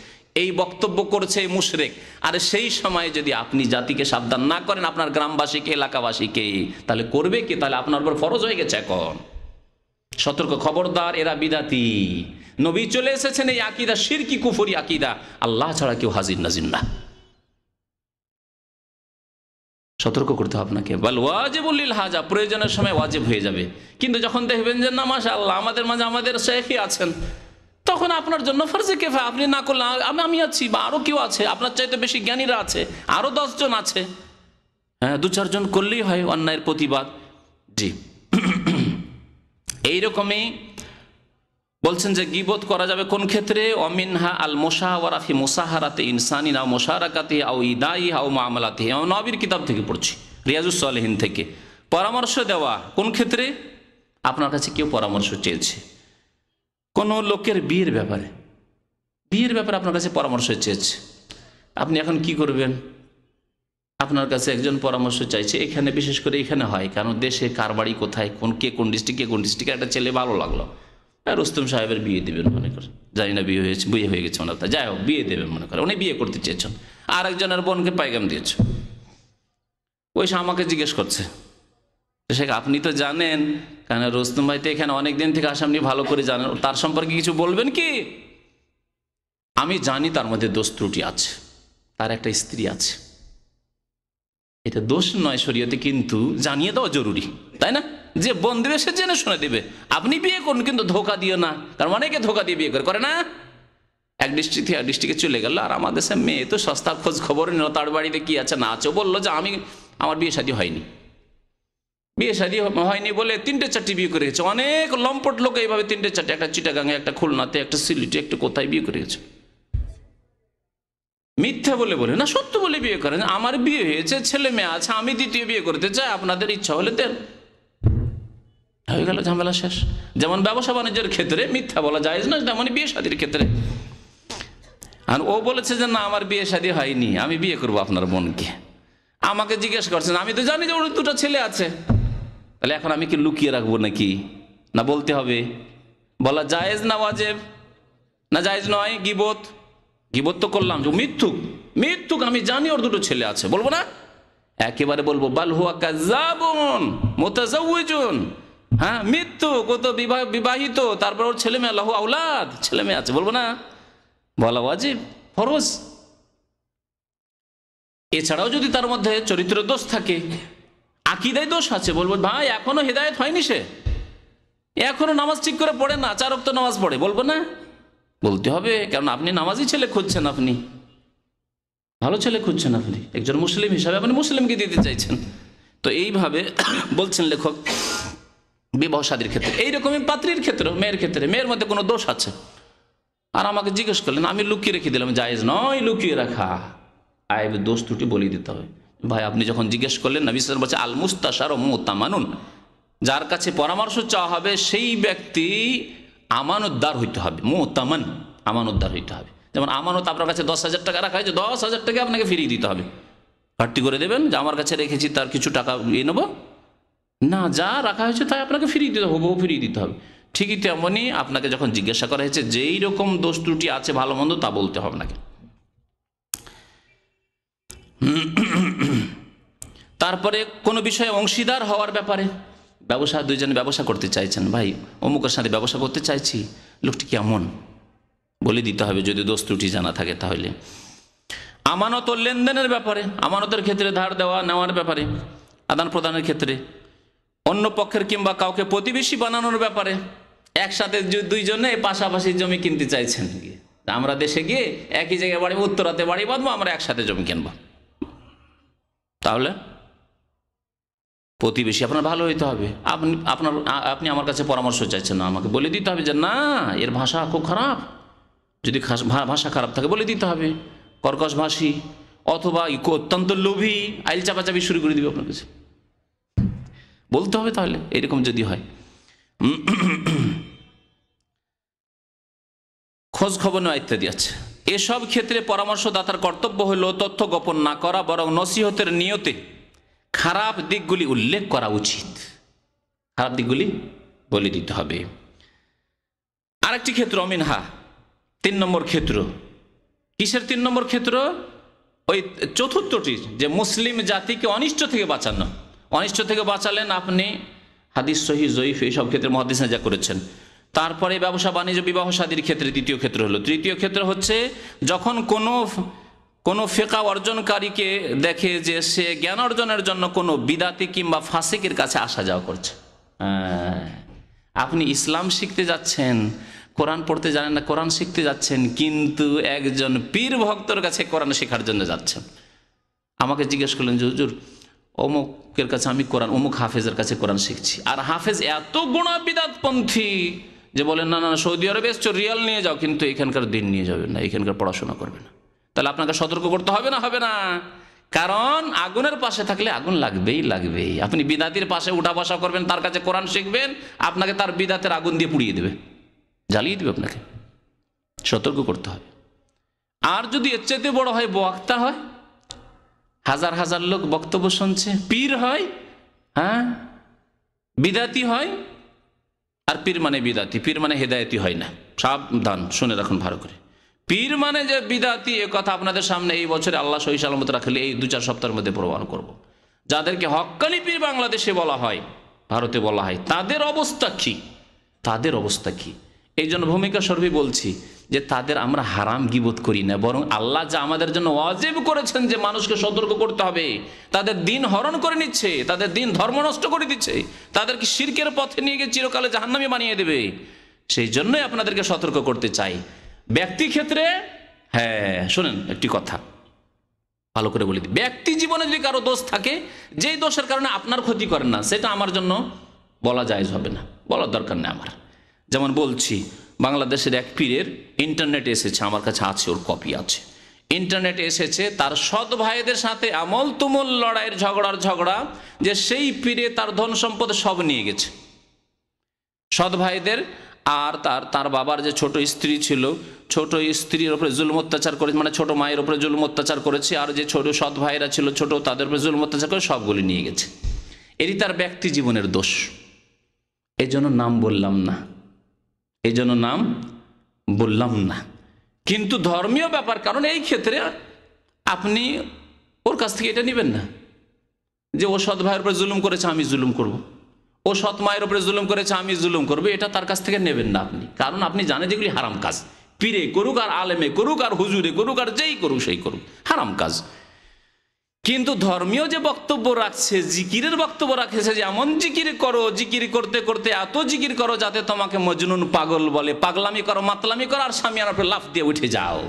S1: এই বক্তব্য করছে এই মুশরিক। আর সেই সময় যদি আপনি জাতিকে সাবধান না করেন, আপনার গ্রামবাসীকে, এলাকাবাসীকে, তাহলে করবে কি? তাহলে আপনার উপর ফরজ হয়ে গেছে এখন সতর্ক, খবরদার, এরা বিদাতি, নবী চলে এসেছেন, এই আকীদা শিরকি কুফরি আকীদা, আল্লাহ ছাড়া কেউ হাজির নাজির না। সতর্ক করতে হবে আপনাকে। বল ওয়াজিবুল লিল হাজা, প্রয়োজনের সময় ওয়াজিব হয়ে যাবে। কিন্তু যখন দেখবেন যে না মাশাআল্লাহ আমাদের মাঝে আমাদের শেখই আছেন, তখন আপনার জন্য ফরজে কিফায়া, আপনি না করলে আমি আছি, বা আরো কেউ আছে, আপনার চাইতে বেশি জ্ঞানীরা আছে, আরো 10 জন আছে, হ্যাঁ 2-4 জন করলেই হয় অন্যায়ের প্রতিবাদ। জি, এইরকমই বলছেন যে গীবত করা যাবে কোন ক্ষেত্রে? অমিনহা আল মুশাওয়ারা ফি মুসাহারাতি ইনসানিন আও মুশারাকাতি আও ইদাই আও মুআমালাতি, নবীর কিতাব থেকে পড়ছি, রিয়াজুস সালিহিন থেকে। পরামর্শ দেওয়া কোন ক্ষেত্রে? আপনার কাছে কেউ পরামর্শ চেয়েছে কোনো লোকের বিয়ের ব্যাপারে, বিয়ের ব্যাপারে আপনার কাছে পরামর্শ চেয়েছে, আপনি এখন কি করবেন? আপনার কাছে একজন পরামর্শ চাইছে, এখানে বিশেষ করে এখানে হয়, কারণ দেশে কার বাড়ি কোথায়, কোন ডিস্ট্রিক্টে একটা ছেলে ভালো লাগলো, রুস্তম সাহেবের বিয়ে দেবেন মনে করেন, জানি না বিয়ে হয়ে গেছে ওনার, যাই হোক বিয়ে দেবেন মনে করেন, উনি বিয়ে করতে চেয়েছেন, আর একজনের বোনকে পাইগাম দিয়েছে, ওই আমাকে জিজ্ঞেস করছে, শেখ আপনি তো জানেন, কারণ রুস্তম ভাই তো এখানে অনেকদিন থেকে আসে, আপনি ভালো করে জানেন, তার সম্পর্কে কিছু বলবেন কি? আমি জানি তার মধ্যে দোষ ত্রুটি আছে, তার একটা স্ত্রী আছে, এটা দোষ নয় শরীয়তে, কিন্তু জানিয়ে দেওয়া জরুরি, তাই না? যে বোন দেবে সে জেনে শুনে দেবে, আপনি বিয়ে করুন কিন্তু ধোকা দিও না, কারণ অনেকে ধোকা দিয়ে বিয়ে করে না, এক ডিস্ট্রিক্ট থেকে এক ডিস্ট্রিক্টে চলে গেল, আর আমাদের দেশে মেয়ে তো সস্তা, খোঁজ খবর নিল তার বাড়িতে কি আছে না আছে, বললো যে আমার বিয়ে শাদী হয়নি, বিয়ে শাদী হয়নি বলে 3টে-4টে বিয়ে করে গেছে, অনেক লম্পট লোক এইভাবে 3টে-4টে, একটা চিটাগাঙে, একটা খুলনাতে, একটা সিলেটে, একটা কোথায় বিয়ে করে গেছে, মিথ্যা বলে না, সত্য বলে বিয়ে করেন, আমার বিয়ে হয়েছে, ছেলে মেয়ে আছে, আমি দ্বিতীয় বিয়ে করতে চাই, আপনাদের ইচ্ছা হলে দেন, হয়ে গেল, ঝামেলা শেষ। যেমন ব্যবসা বাণিজ্যের ক্ষেত্রে মিথ্যা বলা যায় না, তেমন বিয়ে শাদীর ক্ষেত্রে। আর ও বলেছে যে না আমার বিয়ে শাদী হয়নি, আমি বিয়ে করবো আপনার বোনকে, আমাকে জিজ্ঞেস করছেন, আমি তো জানি যে ওর 2টা ছেলে আছে, তাহলে এখন আমি কি লুকিয়ে রাখবো নাকি? না বলতে হবে? বলা জায়েজ না ওয়াজিব? না জায়েজ নয়? গিবত তো করলাম, যে মিথ্যুক, আমি জানি ওর 2টো ছেলে আছে, বলবো না? একেবারে বলবো বাল হুয়া কাযাবুন মুতাযাওয়িজুন, হ্যাঁ মিথ্যুক, ও তো বিবাহিত, তারপর ওর ছেলে মেয়ে, লাহু আওলাদ, ছেলে মেয়ে আছে, বলবো না? বলা ওয়াজিব, ফরজ। এছাড়াও যদি তার মধ্যে চরিত্র দোষ থাকে, আকীদায় দোষ আছে, বলবো ভাই এখনো হেদায়েত হয়নি, সে এখনো নামাজ ঠিক করে পড়ে না, 4 ওয়াক্ত নামাজ পড়ে, বলবো না? বলতে হবে, কারণ আপনি নামাজি ছেলে খুঁজছেন, আপনি ভালো ছেলে খুঁজছেন, আপনি একজন মুসলিম হিসাবে আপনি মুসলিমকে দিতে চাইছেন। তো এইভাবে বলছেন লেখক বিবাহ শাদীর ক্ষেত্রে, এইরকমই পাত্রীর ক্ষেত্রে, মেয়ের মধ্যে কোনো দোষ আছে, আর আমাকে জিজ্ঞেস করলেন, আমি লুকিয়ে রেখে দিলাম, জায়েজ নয় লুকিয়ে রাখা, আইব দোষ ত্রুটি বলে দিতে হবে। ভাই আপনি যখন জিজ্ঞেস করলেন, নবী সাল্লাল্লাহু আলাইহি ওয়াসাল্লাম বলছে আল মুস্তাশার ও মুতামানুন, যার কাছে পরামর্শ চাওয়া হবে সেই ব্যক্তি আমানতদার হইতে হবে, মুতামান, আমানতদার হইতে হবে। যেমন আমানত আপনার কাছে 10,000 টাকা রাখা হয়েছে, 10,000 টাকা আপনাকে ফিরিয়ে দিতে হবে, ঘাটতি করে দেবেন যে আমার কাছে রেখেছি তার কিছু টাকা নেবো না, যা রাখা হয়েছে তাই আপনাকে ফিরিয়ে দিতে হবে। ঠিকই তেমনই আপনাকে যখন জিজ্ঞাসা করা হয়েছে যেই রকম দোষ ত্রুটি আছে ভালো মন্দ, তা বলতে হবে নাকি। তারপরে কোনো বিষয়ে অংশীদার হওয়ার ব্যাপারে, দুইজনে ব্যবসা করতে চাইছেন, ভাই অমুকের সাথে ব্যবসা করতে চাইছি, লোকটি কেমন, বলে দিতে হবে যদি দোষ ত্রুটি জানা থাকে। তাহলে আমানত ও লেনদেনের ব্যাপারে, আমানতের ক্ষেত্রে ধার দেওয়া নেওয়ার ব্যাপারে, আদান প্রদানের ক্ষেত্রে, অন্য পক্ষের কিংবা কাউকে প্রতিবেশী বানানোর ব্যাপারে, একসাথে দুইজনে পাশাপাশি জমি কিনতে চাইছেন, আমরা দেশে গিয়ে একই জায়গায় বাড়ি, উত্তরাতে বাড়ি বাঁধবো, আমরা একসাথে জমি কিনবো, তাহলে প্রতিবেশী আপনার ভালো হইতে হবে। আপনি আমার কাছে পরামর্শ চাইছেন না, আমাকে বলে দিতে হবে যে না এর ভাষা খুব খারাপ, যদি ভাষা খারাপ থাকে বলে দিতে হবে, কর্কশ ভাষী অথবা অত্যন্ত লোভী, আইল চাপাচাপি শুরু করে দিবে আপনার কাছে, বলতে হবে। তাহলে এরকম যদি হয়, খোঁজ খবর নেওয়া ইত্যাদি আছে। এসব ক্ষেত্রে পরামর্শদাতার কর্তব্য হলো তথ্য গোপন না করা, বরং নসিহতের নিয়তে খারাপ দিকগুলি উল্লেখ করা উচিত, খারাপ দিকগুলি বলে দিতে হবে। আরেকটি ক্ষেত্র অমিনহা, 3 নম্বর ক্ষেত্র। কিসের 3 নম্বর ক্ষেত্র? ওই চতুর্থটি, যে মুসলিম জাতিকে অনিষ্ট থেকে বাঁচানো। অনিষ্ট থেকে বাঁচালেন আপনি, হাদিস সহিহ জয়ীফ এইসব ক্ষেত্রে মুহাদ্দিসিন যা করেছেন। তারপরে ব্যবসা বাণিজ্য বিবাহ শাদীর ক্ষেত্রে 2য় ক্ষেত্র হলো। 3য় ক্ষেত্র হচ্ছে যখন কোনো ফিকহ অর্জনকারীকে দেখে যে সে জ্ঞান অর্জনের জন্য কোনো বিদাতি কিংবা ফাসিকের কাছে আসা যাওয়া করছে। আপনি ইসলাম শিখতে যাচ্ছেন, কোরআন পড়তে জানেন না, কোরআন শিখতে যাচ্ছেন, কিন্তু একজন পীর ভক্তর কাছে কোরআন শেখার জন্য যাচ্ছেন। আমাকে জিজ্ঞেস করলেন যে হুজুর অমুকের কাছে আমি কোরআন, অমুক হাফেজের কাছে কোরআন শিখছি, আর হাফেজ এত গুণা বিদাতপন্থী যে বলেন না না সৌদি আরবে এসছো রিয়াল নিয়ে যাও, কিন্তু এখানকার দিন নিয়ে যাবে না, এখানকার পড়াশোনা করবে না। তাহলে আপনাকে সতর্ক করতে হবে না? হবে না, কারণ আগুনের পাশে থাকলে আগুন লাগবেই। আপনি বিদাতির পাশে উঠা বসা করবেন, তার কাছে কোরআন শিখবেন, আপনাকে তার বিদাতের আগুন দিয়ে পুড়িয়ে দেবে, জ্বালিয়ে দেবে আপনাকে। সতর্ক করতে হবে। আর যদি এর চাইতে বড় হয় বক্তা হয়, হাজার হাজার লোক বক্তব্য শুনছে, পীর হয়, হ্যাঁ বিদাতি হয়। আর পীর মানে বিদাতি, পীর মানে হেদায়েতি হয় না। সাবধান, শুনে রাখুন ভালো করে। পীর মানে যে বিদাতি, এ কথা আপনাদের সামনে এই বছরে আল্লাহ সহি সালামত রাখলে এই 2-4 সপ্তাহের মধ্যে প্রমাণ করব। যাদেরকে হক্কানি পীর বাংলাদেশে বলা হয়, ভারতে বলা হয়, তাদের অবস্থা কি, তাদের অবস্থা কি। এই জন্য ভূমিকা স্বরূপই বলছি যে তাদের আমরা হারাম গীবত করি না, বরং আল্লাহ যা আমাদের জন্য ওয়াজিব করেছেন যে মানুষকে সতর্ক করতে হবে, তাদের দিন হরণ করে নিচ্ছে, তাদের দিন ধর্ম নষ্ট করে দিচ্ছে, তাদেরকে শিরকের পথে নিয়ে গিয়ে চিরকালে জাহান্নামী বানিয়ে দেবে। সেই জন্যই আপনাদেরকে সতর্ক করতে চাই। ব্যক্তি ক্ষেত্রে, হ্যাঁ শোনেন একটি কথা ভালো করে বলি, ব্যক্তি জীবনে যদি কারো দোষ থাকে, যেই দোষের কারণে আপনার ক্ষতি করেন না, সেটা আমার জন্য বলা জায়েজ হবে না, বলার দরকার নেই আমার। যেমন বলছি, বাংলাদেশের এক পীরের ইন্টারনেটে এসেছে, আমার কাছে আছে, ওর কপি আছে। ইন্টারনেটে এসেছে তার সৎ ভাইদের সাথে আমল তুমুল লড়াইয়ের ঝগড়া, যে সেই পীরে তার ধন সম্পদ সব নিয়ে গেছে সৎ ভাইদের। আর তার বাবার যে ছোট স্ত্রী ছিল, ছোট স্ত্রীর উপরে জুলুম অত্যাচার করেছে, মানে ছোট মায়ের উপরে জুলুম অত্যাচার করেছে, আর যে ছোট সৎ ভাইরা ছিল ছোট, তাদের উপরে জুলুম অত্যাচার করে সবগুলি নিয়ে গেছে। এরই তার ব্যক্তি জীবনের দোষ। এই জন্য নাম বললাম না, এই জন্য নাম বললাম না। কিন্তু ধর্মীয় ব্যাপার, কারণ এই ক্ষেত্রে আপনি ওর কাছ থেকে এটা নেবেন না যে ও সৎ ভাইয়ের উপরে জুলুম করেছে আমি জুলুম করব, ও সৎ মায়ের উপরে জুলুম করেছে আমি জুলুম করবো, এটা তার কাছ থেকে নেবেন না আপনি। কারণ আপনি জানেন যেগুলি হারাম কাজ, পীরে করুক আর আলেমে করুক আর হুজুরে করুক আর যেই করুক সেই করুক, হারাম কাজ। কিন্তু ধর্মীয় যে বক্তব্য রাখছে, জিকিরের বক্তব্য রাখছে, যে এমন জিকির করো, জিকির করতে করতে এত জিকির করো যাতে তোমাকে মজনুন পাগল বলে, পাগলামি করো, মাতলামি করো, আর সামিয়ানার উপরে লাফ দিয়ে উঠে যাও,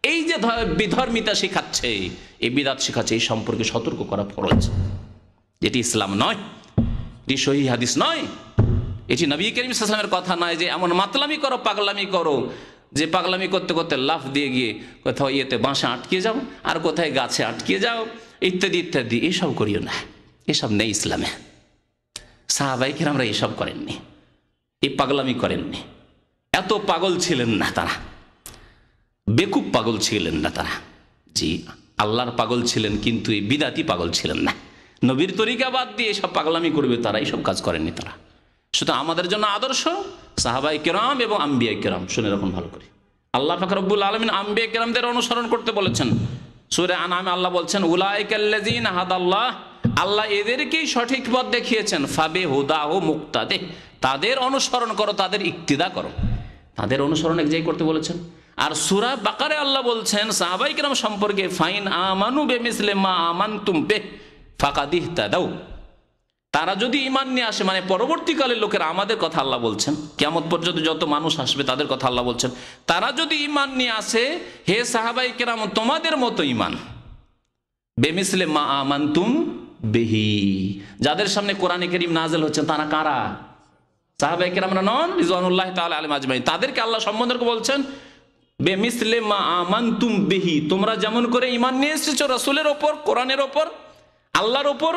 S1: এই যে বিধর্মিতা শেখাচ্ছে, এই বিদাত শেখাচ্ছে, এই সম্পর্কে সতর্ক করা ফরজ। এটি ইসলাম নয়, এটি সহিহ হাদিস নয়, এটি নবী করিম সাল্লাল্লাহু আলাইহি ওয়াসাল্লামের কথা নয় যে এমন মাতলামি করো, পাগলামি করো, যে পাগলামি করতে করতে লাফ দিয়ে গিয়ে কোথাও ইয়েতে বাসা আটকে যাও, আর কোথায় গাছে আটকে যাও, ইত্যাদি ইত্যাদি। এসব করিও না, এসব নেই ইসলামে। সাহাবায়ে কেরামরা এসব করেননি, এই পাগলামি করেননি। এত পাগল ছিলেন না তারা, বেকুব পাগল ছিলেন না তারা। জি, আল্লাহর পাগল ছিলেন, কিন্তু এই বিদাতি পাগল ছিলেন না। নবীর তরিকা বাদ দিয়ে এসব পাগলামি করবে তারা, এইসব কাজ করেননি তারা। সুতরাং আমাদের জন্য আদর্শ সাহাবায়ে কেরাম এবং আম্বিয়ায়ে কেরাম। শুনে রাখুন ভালো করে, আল্লাহ পাক রব্বুল আলামিন আম্বিয়ায়ে কেরামদের অনুসরণ করতে বলেছেন। সূরা আনআমে আল্লাহ বলছেন, উলাইকাল্লাযীনা হাদাল্লাহ, আল্লাহ এদেরকেই সঠিক পথ দেখিয়েছেন, ফাবিহুদাহু মুক্তাদে, তাদের অনুসরণ করো, তাদের ইক্তিদা করো, তাদের অনুসরণ এক জায়গায় করতে বলেছেন। আর সূরা বাকারে আল্লাহ বলছেন সাহাবায়ে কেরাম সম্পর্কে, ফাইন আমানু বিমিসলি মা আমানতুম বিহি ফাকাদ ইহতাদাউ, তারা যদি ঈমান নিয়ে আসে, মানে পরবর্তীকালের লোকেরা, আমাদের কথা আল্লাহ বলছেন, কিয়ামত পর্যন্ত যত মানুষ আসবে তাদের কথা আল্লাহ বলছেন, তারা যদি ঈমান নিয়ে আসে, হে সাহাবায়ে কেরাম তোমাদের মতো ঈমান, বেমিসলে মা আমানতুম বিহি, যাদের সামনে কোরআনে কারীম নাযিল হচ্ছে তারা কারা? সাহাবায়ে কেরামরা নন, রিজওয়ানুল্লাহি তাআলা আলাইহিম আজমাইন। তাদেরকে আল্লাহ সম্বোধন করে বলছেন বেমিসলে মা আমানতুম বিহি, তোমরা যেমন করে ঈমান নিয়ে এসেছো রাসূলের ওপর, কোরআনের ওপর, আল্লাহর ওপর,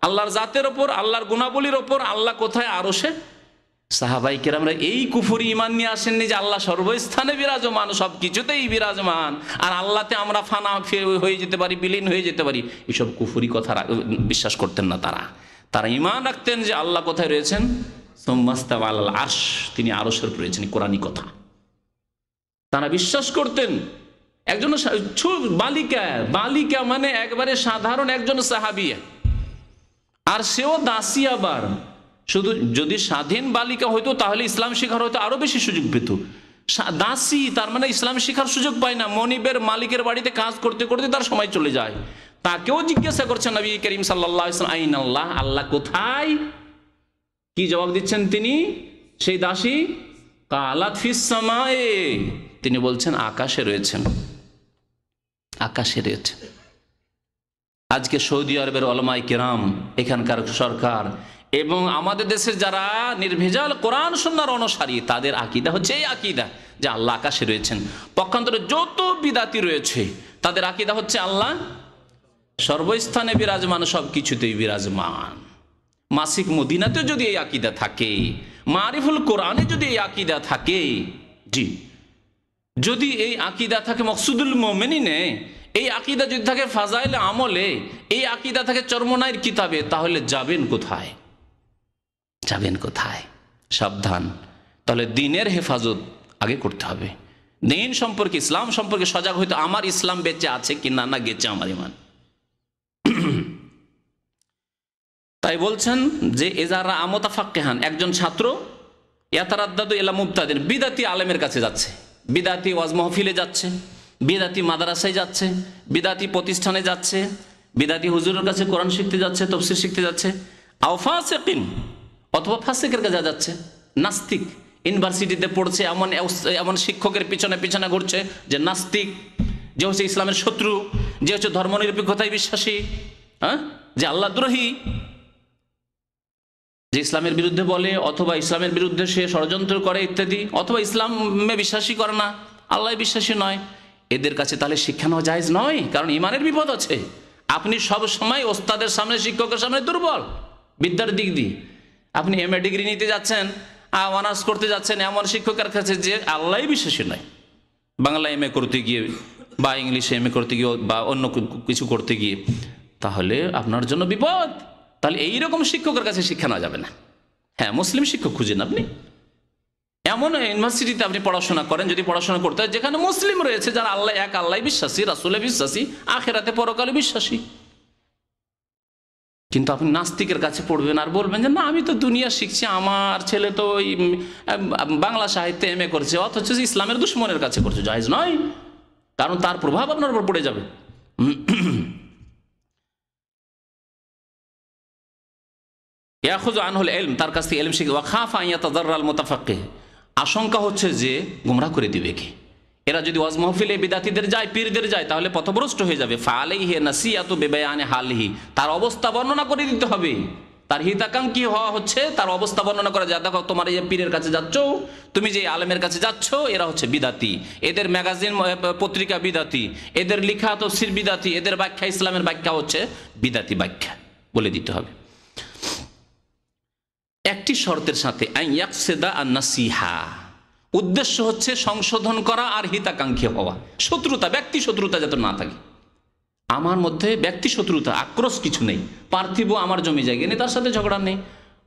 S1: আল্লাহর জাতের ওপর, আল্লাহর গুণাবলীর ওপর, আল্লাহ কোথায় আরশে। সাহাবায়ে কেরামরা এই কুফরি ঈমান নিয়ে আসেননি যে আল্লাহ সর্বস্থানে বিরাজমান, সব কিছুতেই বিরাজমান, আর আল্লাহতে আমরা ফানা হয়ে যেতে পারি, বিলীন হয়ে যেতে পারি, এসব কুফরি কথা বিশ্বাস করতেন না তারা। তারা ঈমান রাখতেন যে আল্লাহ কোথায় রয়েছেন, সুম্মাস্তাওয়া আলাল আরশ, তিনি আরশের উপর রয়েছেন, কোরআনী কথা তারা বিশ্বাস করতেন। একজন বালিকা, বালিকা মানে একবারে সাধারণ একজন সাহাবিয়া, আর সেও দাসী। আবার শুধু যদি স্বাধীন বালিকা হইতো তাহলে ইসলাম শিখার হয়তো আরো বেশি সুযোগ পেত। দাসী তার মানে ইসলাম শিখার সুযোগ পায় না, মনিবের মালিকের বাড়িতে কাজ করতে করতে তার সময় চলে যায়। তাকেও জিজ্ঞাসা করছেন নবী করিম সাল্লাল্লাহু আলাইহি ওয়াসাল্লাম, আইন আল্লাহ, আল্লাহ কোথায়? কি জবাব দিচ্ছেন তিনি, সেই দাসী? কালাত ফিস সামায়ে, তিনি বলছেন আকাশে রয়েছেন, আকাশে রয়েছেন। আজকে সৌদি আরবের ওলামায়ে কেরাম, এখানকার সরকার এবং আমাদের দেশের যারা নির্ভেজাল কোরআন সুন্নাহর অনুসারী, তাদের আকীদা হচ্ছে এই আকীদা যে আল্লাহ আকাশে রয়েছেন। পক্ষান্তরে যত বিদাতি রয়েছে তাদের আকীদা হচ্ছে আল্লাহ সর্বস্থানে বিরাজমান, সব কিছুতেই বিরাজমান। মাসিক মদিনাতে যদি এই আকীদা থাকে, মারিফুল কোরআনে যদি এই আকীদা থাকে, জি যদি এই আকিদা থাকে মকসুদুল মুমিনিনে, এই আকিদা যদি থাকে ফাজাইল আমলে, এই আকিদা থাকে চরমনাইয়ের কিতাবে, তাহলে যাবেন কোথায়? যাবেন কোথায়? সাবধান। তাহলে দিনের হেফাজত আগে করতে হবে। দিন সম্পর্কে, ইসলাম সম্পর্কে সজাগ হইতে, আমার ইসলাম বেঁচে আছে কি না, না গেছে আমার ইমান। তাই বলছেন যে এজারা আমতাফাক্কিহান, একজন ছাত্র ইয়াতারাদ্দাদু ইলা মুবতাদিন, বিদাতি আলেমের কাছে যাচ্ছে, বিদাতি ওয়াজ মাহফিলে যাচ্ছে, বিদাতি মাদ্রাসায় যাচ্ছে, বিদাতি প্রতিষ্ঠানে যাচ্ছে, বিদাতি হুজুরের কাছে কোরআন শিখতে যাচ্ছে, তাফসীর শিখতে যাচ্ছে, আও ফাসিকিন, অথবা ফাসিকের কাছে যাচ্ছে, নাস্তিক, ইউনিভার্সিটিতে পড়ছে, এমন শিক্ষকের পিছনে পিছনে ঘুরছে যে নাস্তিক, যে হচ্ছে ইসলামের শত্রু, যে হচ্ছে ধর্মনিরপেক্ষতায় বিশ্বাসী, হ্যাঁ, যে আল্লাহদ্রোহী, যে ইসলামের বিরুদ্ধে বলে, অথবা ইসলামের বিরুদ্ধে সে ষড়যন্ত্র করে ইত্যাদি, অথবা ইসলামে বিশ্বাসী করে না, আল্লাহ বিশ্বাসী নয়, এদের কাছে তাহলে শিক্ষা নেওয়া জায়েজ নয়, কারণ ইমানের বিপদ আছে। আপনি সব সময় ওস্তাদের সামনে, শিক্ষকের সামনে দুর্বল বিদ্যার দিক দিয়ে। আপনি এমএ ডিগ্রি নিতে যাচ্ছেন, অনার্স করতে যাচ্ছেন এমন শিক্ষকের কাছে যে আল্লাহ বিশ্বাসী নয়, বাংলা এমএ করতে গিয়ে বা ইংলিশে এমএ করতে গিয়ে বা অন্য কিছু করতে গিয়ে, তাহলে আপনার জন্য বিপদ। তাহলে এইরকম শিক্ষকের কাছে শিক্ষা নেওয়া যাবে না। হ্যাঁ, মুসলিম শিক্ষক খুঁজেন আপনি, এমন ইউনিভার্সিটিতে আপনি পড়াশোনা করেন, যদি পড়াশোনা করতে হয় যেখানে মুসলিম রয়েছে, যারা আল্লাহ এক, আল্লাহ বিশ্বাসী, রাসূলে বিশ্বাসী, আখিরাতে পরকালে বিশ্বাসী। কিন্তু আপনি নাস্তিকের কাছে পড়বেন আর বলবেন যে না আমি তো দুনিয়া শিখছি, আমার ছেলে তো ওই বাংলা সাহিত্যে এমএ করছে, অথচ ইসলামের দুশ্মনের কাছে করছে, জায়েজ নয়, কারণ তার প্রভাব আপনার উপর পড়ে যাবে। ইয়াখুযু আনহুল ইলম, তার কাছ থেকে ইলম শিখে, ওয়া খাফা আন ইয়াতাযাররাল মুতাফাক্কিহ, আশঙ্কা হচ্ছে যে গুমরাহ করে দিবে কে। এরা যদি ওয়াজ মাহফিলে বিদাতীদের যায়, পীরদের যায়, তাহলে পথভ্রষ্ট হয়ে যাবে। ফাআলাইহি নাসিয়াতু বিবায়ানি হালিহি, তার অবস্থা বর্ণনা করে দিতে হবে। তার হিতাকাঙ্ক্ষী হওয়া হচ্ছে তার অবস্থা বর্ণনা করা যায়। দেখো তোমার এই পীরের কাছে যাচ্ছ, তুমি যে আলেমের কাছে যাচ্ছ, এরা হচ্ছে বিদাতি, এদের ম্যাগাজিন পত্রিকা বিদাতি, এদের লিখা তাফসীর বিদাতি, এদের ব্যাখ্যা ইসলামের ব্যাখ্যা হচ্ছে বিদাতি ব্যাখ্যা, বলে দিতে হবে। একটি শর্তের সাথে, আইয়াকসিদা আন-নাসিহা, উদ্দেশ্য হচ্ছে সংশোধন করা আর হিতাকাঙ্ক্ষী হওয়া। শত্রুতা, ব্যক্তি শত্রুতা যাতে না থাকে। আমার মধ্যে ব্যক্তি শত্রুতা, আক্রোশ কিছু নেই, পার্থিব আমার জমি জায়গা নেই, তার সাথে ঝগড়া নেই,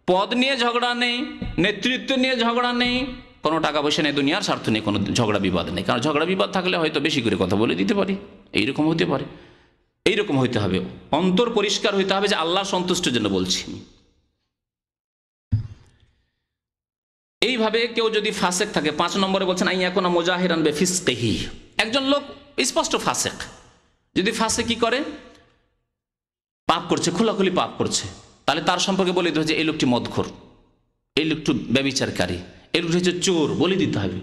S1: পদ নিয়ে ঝগড়া নেই, নেতৃত্ব নিয়ে ঝগড়া নেই, কোনো টাকা পয়সা নেই, দুনিয়ার স্বার্থ নেই, কোনো ঝগড়া বিবাদ নেই। কারণ ঝগড়া বিবাদ থাকলে হয়তো বেশি করে কথা বলে দিতে পারি, এইরকম হতে পারে। এইরকম হইতে হবে, অন্তর পরিষ্কার হইতে হবে যে আল্লাহ সন্তুষ্টের জন্য বলছি। এইভাবে কেউ যদি ফাসেক থাকে, 5 নম্বরে বলছেন আইয়াকুনা মুজাহিরান বিফিসকিহি, একজন লোক স্পষ্ট ফাসেক, যদি ফাসে কি করে, পাপ করছে, খোলাখুলি পাপ করছে, তাহলে তার সম্পর্কে বলে দিতে হবে যে এই লোকটি মদখোর, এই লোকটি ব্যভিচারকারী, এই লোকটি হচ্ছে চোর, বলে দিতে হবে।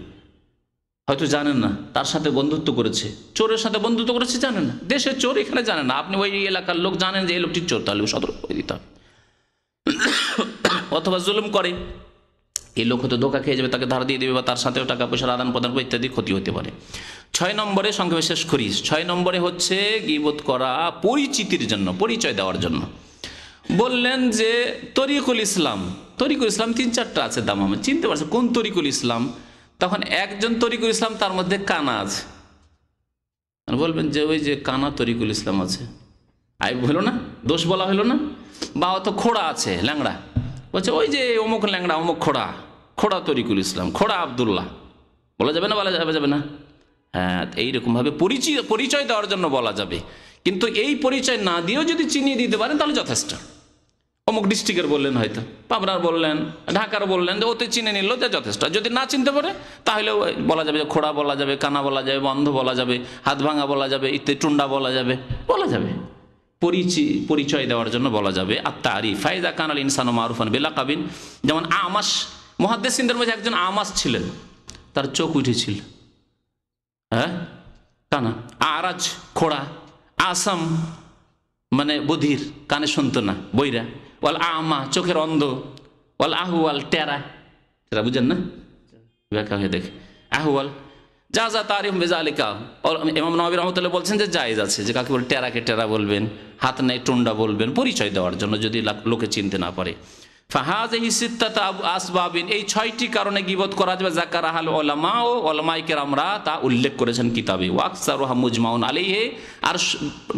S1: হয়তো জানেন না, তার সাথে বন্ধুত্ব করেছে, চোরের সাথে বন্ধুত্ব করেছে, জানেন না, দেশের চোর, এখানে জানেন না, আপনি ওই এলাকার লোক জানেন যে এই লোকটি চোর, তাহলে সতর্ক করে দিতে হবে। অথবা জুলুম করে, এই লোক হয়তো ধোঁকা খেয়ে যাবে, তাকে ধার দিয়ে দেবে বা তার সাথেও টাকা পয়সার আদান প্রদান ইত্যাদি ক্ষতি হতে পারে। 6 নম্বরে সংক্ষেপে শেষ করি, 6 নম্বরে হচ্ছে গীবত করা পরিচিতির জন্য, পরিচয় দেওয়ার জন্য। বললেন যে তরিকুল ইসলাম, তরিকুল ইসলাম 3-4টা আছে, দাম আমি চিনতে পারছি কোন তরিকুল ইসলাম। তখন একজন তরিকুল ইসলাম, তার মধ্যে কানা আছে, বলবেন যে ওই যে কানা তরিকুল ইসলাম আছে, আইব হলো না, দোষ বলা হলো না। বা অত খোড়া আছে, ল্যাংড়া, বলছে ওই যে অমুক ল্যাংড়া, অমুক খোড়া, খোড়া তরিকুল ইসলাম, খোড়া আবদুল্লাহ, বলা যাবে না, বলা যাবে না। হ্যাঁ, এইরকমভাবে পরিচয় দেওয়ার জন্য বলা যাবে, কিন্তু এই পরিচয় না দিয়েও যদি চিনিয়ে দিতে পারেন তাহলে যথেষ্ট। অমুক ডিস্ট্রিক্টের বললেন, হয়তো পাবনার বললেন, ঢাকার বললেন, যে ওতে চিনে নিল যে যথেষ্ট। যদি না চিনতে পারে তাহলে বলা যাবে যে খোড়া বলা যাবে, কানা বলা যাবে, বন্ধ বলা যাবে, হাত ভাঙা বলা যাবে, ইত্যাদি, টুন্ডা বলা যাবে, পরিচয় দেওয়ার জন্য বলা যাবে। আত-তারিফ ফাইদা কানাল ইনসানু মারুফান বিলাকাবিন, যেমন আমাস, মুহাদ্দিসিনদের মধ্যে একজন আমাস ছিলেন, তার চোখ উঠেছিল, হ্যাঁ, কানা। আরাজ, খোড়া। আসাম মানে বধির, কানে শুনতো না, বইরা। ওয়াল আমা, চোখের অন্ধ। ওয়াল আহুয়াল, টেরা, টেরা বুঝেন না, ব্যাখ্যা হয়ে দেখে, আহুয়াল যা তারিফ বেজালিকা। ইমাম নববী রাহমাতুল্লাহ বলছেন যে জায়েজ আছে, যে কাকে বলে টেরাকে টেরা বলবেন, হাত নেই টুন্ডা বলবেন, পরিচয় দেওয়ার জন্য, যদি লোকে চিনতে না পারে। ফাহাযিহি সিত্তাতু আসবাবিন, এই 6টি কারণে গীবত করা যাবে। যাকারাহাল উলামা, ও উলামায়ে কেরামরা তা উল্লেখ করেছেন কিতাবে। ওয়া আকসারুহা মুজমাউন আলাইহি, আর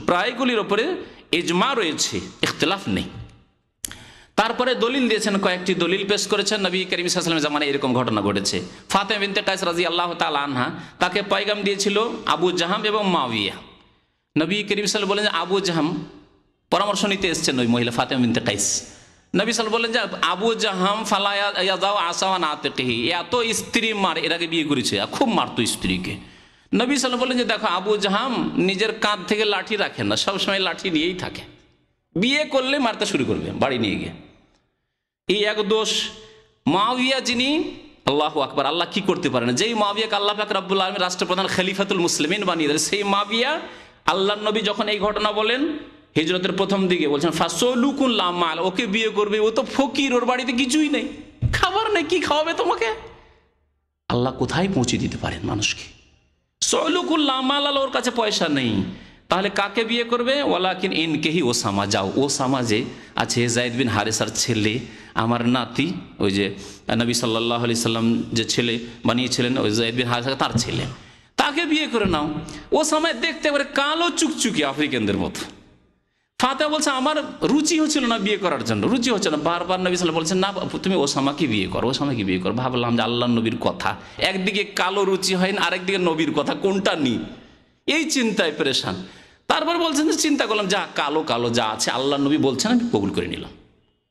S1: প্রায়গুলির উপরে ইজমা রয়েছে, ইখতিলাফ নেই। তারপরে দলিল দিয়েছেন, কয়েকটি দলিল পেশ করেছেন। নবী করিম সাল্লাল্লাহু আলাইহি ওয়াসাল্লামের জামানায় এরকম ঘটনা ঘটেছে। ফাতেমা বিনতে কায়েস রাদিয়াল্লাহু তাআলা আনহা, তাকে পয়গাম দিয়েছিল আবু জাহাম এবং মুয়াবিয়া। নবী করিম সাল্লাল্লাহু আলাইহি ওয়াসাল্লাম বলেন যে আবু জাহাম পরামর্শ নিতে এসেছেন ওই মহিলা ফাতেমা বিনতে কায়েস। নবী সাল্লাল্লাহু আলাইহি ওয়াসাল্লাম বলেন যে আবু জাহাম ফালা ইয়াযাউ আসাওয়ান আতিকিহি, এত স্ত্রী মার, এর আগে বিয়ে করেছে, খুব মারতো স্ত্রীকে। নবী সাল্লাল্লাহু আলাইহি ওয়াসাল্লাম বলেন যে দেখো আবু জাহাম নিজের কাঁধ থেকে লাঠি রাখেন না, সবসময় লাঠি নিয়েই থাকে, বিয়ে করলে মারতে শুরু করবে বাড়ি নিয়ে গিয়ে। এই এক দোষ। মুয়াবিয়া যিনি, আল্লাহু আকবার, আল্লাহ কি করতে পারেন, যেই মুয়াবিয়াকে আল্লাহ পাক রব্বুল আলামিন রাষ্ট্রপ্রধান খলিফাতুল মুসলিমিন বানিয়ে দেন, সেই মুয়াবিয়া আল্লাহর নবী যখন এই ঘটনা বলেন হিজরতের প্রথম দিকে, বলছেন ফাসলুকুন লামাল, ওকে বিয়ে করবে, ও তো ফকির, ওর বাড়িতে কিছুই নেই, খাবার নেই, কি খাওয়াবে তোমাকে? আল্লাহ কোথায় পৌঁছে দিতে পারেন মানুষকে। সলুকুল লামাল, ওর কাছে পয়সা নেই, তাহলে কাকে বিয়ে করবে? ওয়ালাকিন ইনকেহি ওসামা, যাও ওসামা যে আছে যায়েদ বিন হারেসার ছেলে, আমার নাতি, ওই যে নবী সাল্লাল্লাহু আলাইহি সাল্লাম যে ছেলে বানিয়েছিলেন ওই যায়েদ বিন হারেসা, তার ছেলে, তাকে বিয়ে করে নাও। ওসামা দেখতে পারে কালো চুকচুকি আফ্রিকানদের মতো। ফাতেমা বলছে আমার রুচি হচ্ছিল না বিয়ে করার জন্য, রুচি হচ্ছে না, বারবার নবী সাল্লাল্লাহু বলছেন না তুমি ওসামাকে বিয়ে করো, ওসামাকে বিয়ে করো। ভাবলাম যে আল্লাহ নবীর কথা, একদিকে কালো রুচি হয় না, আরেকদিকে নবীর কথা, কোনটা নি, এই চিন্তায় পরেশান। তারপর বলছেন যে চিন্তা করলাম যা কালো কালো যা আছে আল্লাহ নবী বলছেন, আমি কবুল করে নিলাম।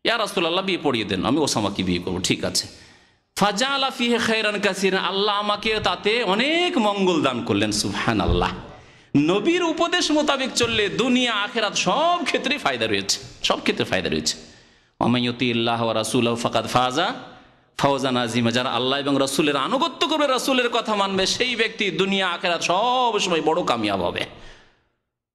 S1: ইয়া রাসূলুল্লাহ বিয়ে পড়িয়ে দেন, আমি ওসামাকে বিয়ে করবো, ঠিক আছে। ফাজালা ফিহি খায়রান কাসীরা, আল্লাহ আমাকে তাতে অনেক মঙ্গল দান করলেন, সুবহানাল্লাহ। নবীর উপদেশ মোতাবেক চললে দুনিয়া আখিরাত সব ক্ষেত্রে ফায়দা রয়েছে, সব ক্ষেত্রে ফায়দা রয়েছে। ওয়া ইউতিল্লাহ ওয়া রাসূলাহু ফাকাদ ফাজা ফাওজান আযীমা, যারা আল্লাহ এবং রাসূলের আনুগত্য করবে, রাসূলের কথা মানবে, সেই ব্যক্তি দুনিয়া আখিরাত সব সময় বড় কামিয়াব হবে,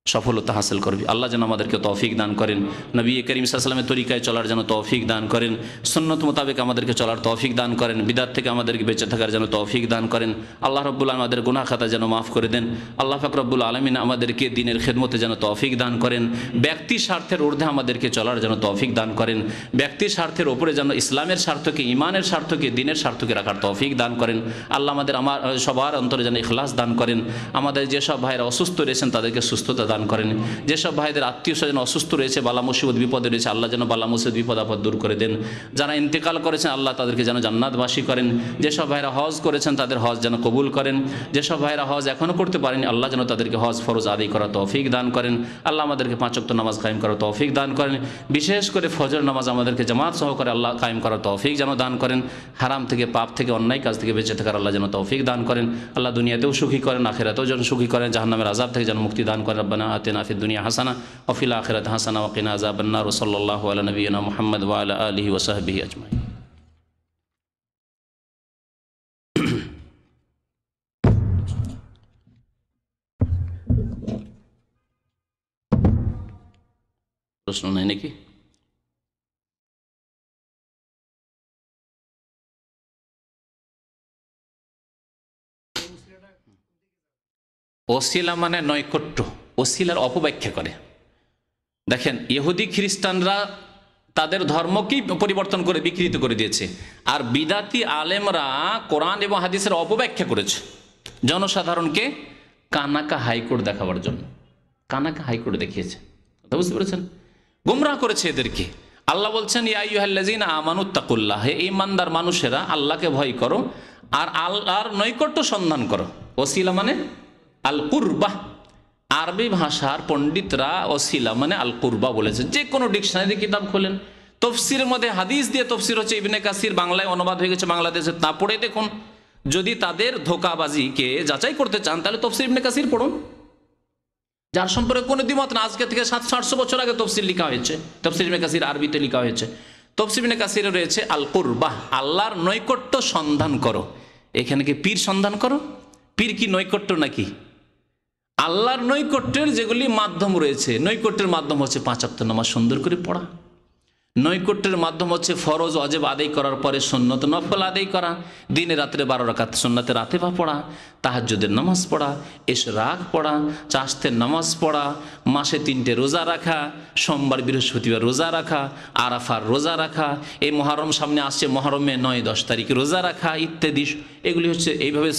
S1: সফলতা হাসিল করবে। আল্লাহ যেন আমাদেরকে তৌফিক দান করেন, নবী করিম সাল্লাল্লাহু আলাইহি ওয়াসাল্লামের তরিকায় চলার যেন তৌফিক দান করেন, সুন্নত মোতাবেক আমাদেরকে চলার তৌফিক দান করেন, বিদআত থেকে আমাদেরকে বেঁচে থাকার যেন তৌফিক দান করেন। আল্লাহ রাব্বুল আলামিন আমাদের গুনাহ খাতা যেন মাফ করে দেন। আল্লাহ পাক রব্বুল আলামিন আমাদেরকে দ্বীনের খেদমতে যেন তৌফিক দান করেন, ব্যক্তি স্বার্থের ঊর্ধ্বে আমাদেরকে চলার যেন তৌফিক দান করেন, ব্যক্তি স্বার্থের ওপরে যেন ইসলামের স্বার্থকে, ঈমানের স্বার্থকে, দ্বীনের স্বার্থকে রাখার তৌফিক দান করেন। আল্লাহ আমার সবার অন্তরে যেন ইখলাস দান করেন। আমাদের যেসব ভাইরা অসুস্থ রয়েছেন তাদেরকে সুস্থতা দান করেন। যেসব ভাইদের আত্মীয় স্বজন অসুস্থ রয়েছে, বালা মুসিবত বিপদে রয়েছে, আল্লাহ যেন বালা মুসিবত বিপদ আপদ দূর করে দেন। যারা ইন্তেকাল করেছেন আল্লাহ তাদেরকে যেন জান্নাতবাসী করেন। যেসব ভাইরা হজ করেছেন তাদের হজ যেন কবুল করেন। যেসব ভাইরা হজ এখনও করতে পারেনি আল্লাহ যেন তাদেরকে হজ ফরজ আদায় করার তৌফিক দান করেন। আল্লাহ আমাদেরকে 5 ওয়াক্ত নামাজ কায়েম করার তৌফিক দান করেন। বিশেষ করে ফজর নামাজ আমাদেরকে জামাত সহকারে আল্লাহ কায়েম করার তৌফিক যেন দান করেন। হারাম থেকে, পাপ থেকে, অন্যায় কাজ থেকে বেঁচে থাকার আল্লাহ যেন তৌফিক দান করেন। আল্লাহ দুনিয়াতেও সুখী করেন, আখিরাতেও যেন সুখী করেন, জাহান্নামের আযাব থেকে যেন মুক্তি দান করেন। রব্বানা আতিনা ফিদ দুনিয়া হাসানা ওয়া ফিল আখিরাতি হাসানা ওয়া কিনা আযাবান নার। সাল্লাল্লাহু আলা নবিয়িনা মুহাম্মদ ওয়া আলা আলিহি ওয়া সাহবিহি আজমাইন। প্রশ্ন নাই নাকি? ওসিলা মানে নৈকট্য, ওসিলার অপব্যাখ্যা করে। দেখেন ইহুদি খ্রিস্টানরা তাদের ধর্মকেই পরিবর্তন করে বিকৃত করে দিয়েছে, আর বিদাতি আলেমরা কোরআন এবং হাদিসের অপব্যাখ্যা করেছে জনসাধারণকে কানাকা হাইকোর্ট দেখাবার জন্য। কানাকা হাইকোর্ট দেখিয়েছে, কথা বুঝতে পেরেছেন? গুমরাহ করেছে এদেরকে। আল্লাহ বলছেন ইয়া আইয়ুহাল্লাযীনা আমানুত্তাকুল্লাহ, হে ঈমানদার মানুষেরা আল্লাহকে ভয় করো আর আল্লাহর নৈকট্য সন্ধান করো। ওসিলা মানে আল কুরবাহ, আরবি ভাষার পণ্ডিতরা ওসিলা মানে আল কুরবা বলেছে। যে কোনো ডিকশনারি কিতাব খোলেন, তফসিরের মধ্যে হাদিস দিয়ে তফসির হচ্ছে ইবনে কাসির, বাংলায় অনুবাদ হয়ে গেছে বাংলাদেশে, তা পড়ে দেখুন। যদি তাদের ধোকাবাজিকে যাচাই করতে চান তাহলে তফসির ইবনে কাসির পড়ুন, যার সম্পর্কে কোনো দ্বিমত না। আজকে থেকে 700-800 বছর আগে তফসির লেখা হয়েছে, তফসির ইবনে কাসির আরবিতে লেখা হয়েছে। তফসির ইবনে কাসিরে রয়েছে আল কুরবাহ, আল্লাহর নৈকট্য সন্ধান করো। এখানে কি পীর সন্ধান করো? পীর কি নৈকট্য নাকি? আল্লাহর নৈকট্যের যেগুলি মাধ্যম রয়েছে, নৈকট্যের মাধ্যম হচ্ছে 5 ওয়াক্ত নামাজ সুন্দর করে পড়া, নৈকট্যের মাধ্যম হচ্ছে ফরজ ওয়াজিব আদায় করার পরে সুন্নত নফল আদায় করা, দিনে রাত্রে 12 রাকাত সুন্নতে রাতে বা পড়া, তাহাজ্জুদের নামাজ পড়া, ইশরাক পড়া, চাশতের নামাজ পড়া, মাসে 3টে রোজা রাখা, সোমবার বৃহস্পতিবার রোজা রাখা, আরাফার রোজা রাখা, এই মহরম সামনে আসছে, মহরমে 9-10 তারিখে রোজা রাখা ইত্যাদি। এগুলি হচ্ছে এইভাবে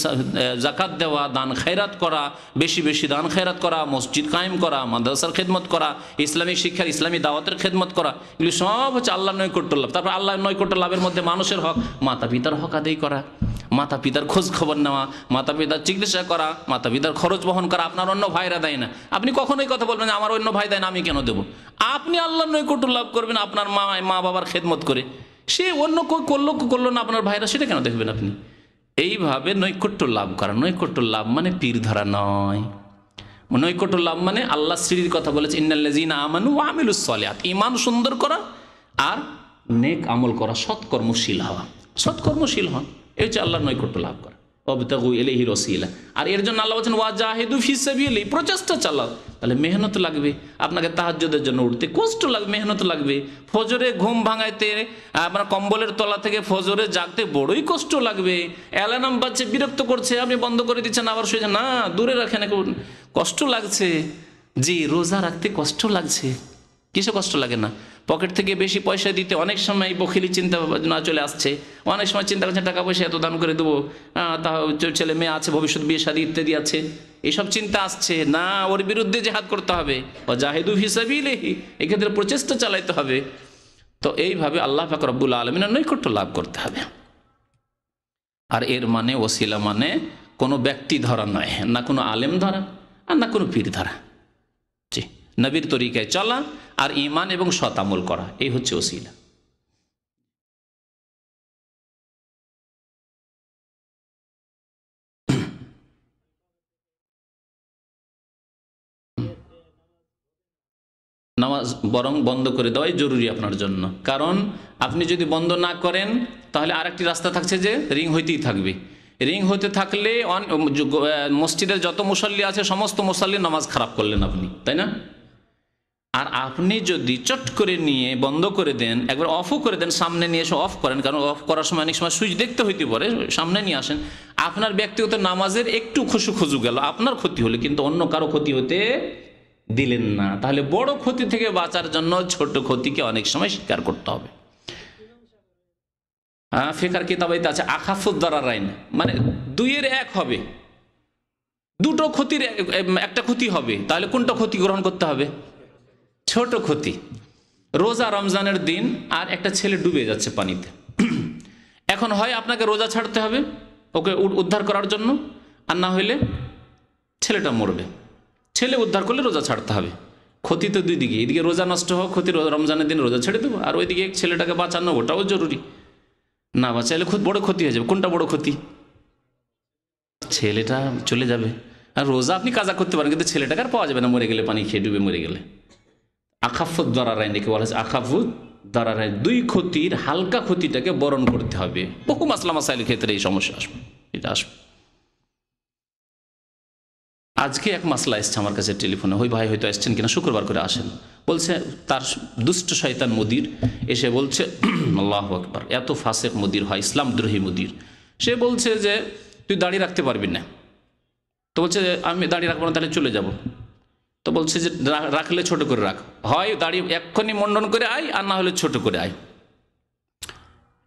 S1: জাকাত দেওয়া, দান খয়রাত করা, বেশি বেশি দান খয়রাত করা, মসজিদ কায়েম করা, মাদ্রাসার খেদমত করা, ইসলামিক শিক্ষার ইসলামী দাওয়াতের খেদমত করা, এগুলি সব হচ্ছে আল্লাহর নৈকট্য লাভ। তারপর আল্লাহর নৈকট্য লাভের মধ্যে মানুষের হক, মাতা পিতার হক আদায় করা, মাতা পিতার খোঁজ খবর নেওয়া, মাতা পিতার চিকিৎসা করা, মাতা পিতার খরচ বহন করা। আপনার অন্য ভাইরা দেয় না, আপনি কখনোই কথা বলবেন আমার অন্য ভাই দেয় না, আমি কেন দেবো? আপনি আল্লাহর নৈকট্য লাভ করবেন আপনার মা বাবার খেদমত করে। সে অন্য করলো না আপনার ভাইরা, সেটা কেন দেখবেন আপনি? এইভাবে নৈকট্য লাভ করা। নৈকট্য লাভ মানে পীর ধরা নয়। নৈকট্য লাভ মানে আল্লাহ শ্রীর কথা বলেছে, ইন্নাল্লাযীনা আমানু ওয়া আমিলুস সালিহাত, ঈমান সুন্দর করা আর নেক আমল করা, সৎকর্মশীল হওয়া। সৎকর্মশীল হন, এই হচ্ছে আল্লাহর নৈকট্য লাভ করা। ওয়াবতাগু ইলাইহির ওসিলা। আর এর জন্য আল্লাহ বলেছেন ওয়াজাহিদু ফি সাবিলিহি, প্রচেষ্টা চালাও। তাহলে মেহনত লাগবে, আপনাকে তাহাজ্জুদের জন্য উঠতে কষ্ট লাগবে, মেহনত লাগবে। ফজরে ঘুম ভাঙাইতে, আপনার কম্বলের তলা থেকে ফজরে জাগতে বড়ই কষ্ট লাগবে। অ্যালার্ম বাজছে, বিরক্ত করছে, আপনি বন্ধ করে দিচ্ছেন, আবার শুয়েছেন, না দূরে রাখেন, কষ্ট লাগছে। জি, রোজা রাখতে কষ্ট লাগছে, কিসে কষ্ট লাগে না? পকেট থেকে বেশি পয়সা দিতে অনেক সময় বখিলি চিন্তা না চলে আসছে, অনেক সময় চিন্তা করছেন টাকা পয়সা এত দান করে দেবো, তা ছেলে মেয়ে আছে, ভবিষ্যৎ বিয়ে শাদী ইত্যাদি আছে, এইসব চিন্তা আসছে না, ওর বিরুদ্ধে জিহাদ করতে হবে। জাহিদু ফি সাবিলিহি, এক্ষেত্রে প্রচেষ্টা চালাইতে হবে। তো এইভাবে আল্লাহ পাক রব্বুল আলামিনের নৈকট্য লাভ করতে হবে। আর এর মানে ওসিলা মানে কোনো ব্যক্তি ধরা নয়, না কোনো আলেম ধরা আর না কোনো পীর ধরা। জি, নবীর তরিকায় চলা আর ঈমান এবং সৎ আমল করা, এই হচ্ছে ওসিলা। নামাজ বরং বন্ধ করে দেওয়াই জরুরি আপনার জন্য। কারণ আপনি যদি বন্ধ না করেন তাহলে আরেকটি রাস্তা থাকছে যে রিং হইতেই থাকবে। রিং হতে থাকলে মসজিদের যত মুসল্লি আছে সমস্ত মুসল্লির নামাজ খারাপ করলেন আপনি, তাই না? আর আপনি যদি চট করে নিয়ে বন্ধ করে দেন, একবার অফও করে দেন, সামনে নিয়ে এসে অফ করেন, কারণ অফ করার সময় অনেক সময় সুইচ দেখতে হইতে পারে, সামনে নিয়ে আসেন, আপনার ব্যক্তিগত নামাজের একটু খুশু গেল, আপনার ক্ষতি হলে, কিন্তু অন্য কারো ক্ষতি হতে দিলেন না। তাহলে বড় ক্ষতি থেকে বাঁচার জন্য ছোট ক্ষতিকে অনেক সময় স্বীকার করতে হবে। ফিকার কিতাবাইতে আছে আখাফুদ দারারাইন, মানে দুইয়ের এক হবে, দুটো ক্ষতির একটা ক্ষতি হবে, তাহলে কোনটা ক্ষতি গ্রহণ করতে হবে? ছোট ক্ষতি। রোজা রমজানের দিন আর একটা ছেলে ডুবে যাচ্ছে পানিতে, এখন হয় আপনাকে রোজা ছাড়তে হবে ওকে উদ্ধার করার জন্য, আর না হইলে ছেলেটা মরবে। ছেলে উদ্ধার করলে রোজা ছাড়তে হবে। ক্ষতি তো দুই দিকে, এদিকে রোজা নষ্ট হোক ক্ষতি, রমজানের দিন রোজা ছেড়ে দেবো, আর ওইদিকে ছেলেটাকে বাঁচানো ওটাও জরুরি। না বাঁচাইলে খুব বড় ক্ষতি হয়ে যাবে। কোনটা বড় ক্ষতি? ছেলেটা চলে যাবে। আর রোজা আপনি কাজা করতে পারেন, কিন্তু ছেলেটাকে আর পাওয়া যাবে না, মরে গেলে, পানি খেয়ে ডুবে মরে গেলে। আখাফুদ দারারাইন একে বলা হয়েছে, আখাফুদ দারারাইন, দুই ক্ষতির হালকা ক্ষতিটাকে বরণ করতে হবে। বহু মাসলা মাসাইলের ক্ষেত্রে এই সমস্যা আসবে, এটা আসবে। আজকে এক মাসলা এসছে আমার কাছে টেলিফোনে, ওই ভাই হয়তো এসছেন কিনা, শুক্রবার করে আসেন। বলছে তার দুষ্ট শয়তান মুদির এসে বলছে, আল্লাহু আকবার, এত ফাসেক মুদির হয়, ইসলাম দ্রোহী মুদির। সে বলছে যে তুই দাড়ি রাখতে পারবি না। তো বলছে আমি দাড়ি রাখবো না, তাহলে চলে যাব। তো বলছে যে রাখলে ছোট করে রাখ, হয় দাড়ি এক্ষুনি মন্ডন করে আয়, আর না হলে ছোট করে আয়।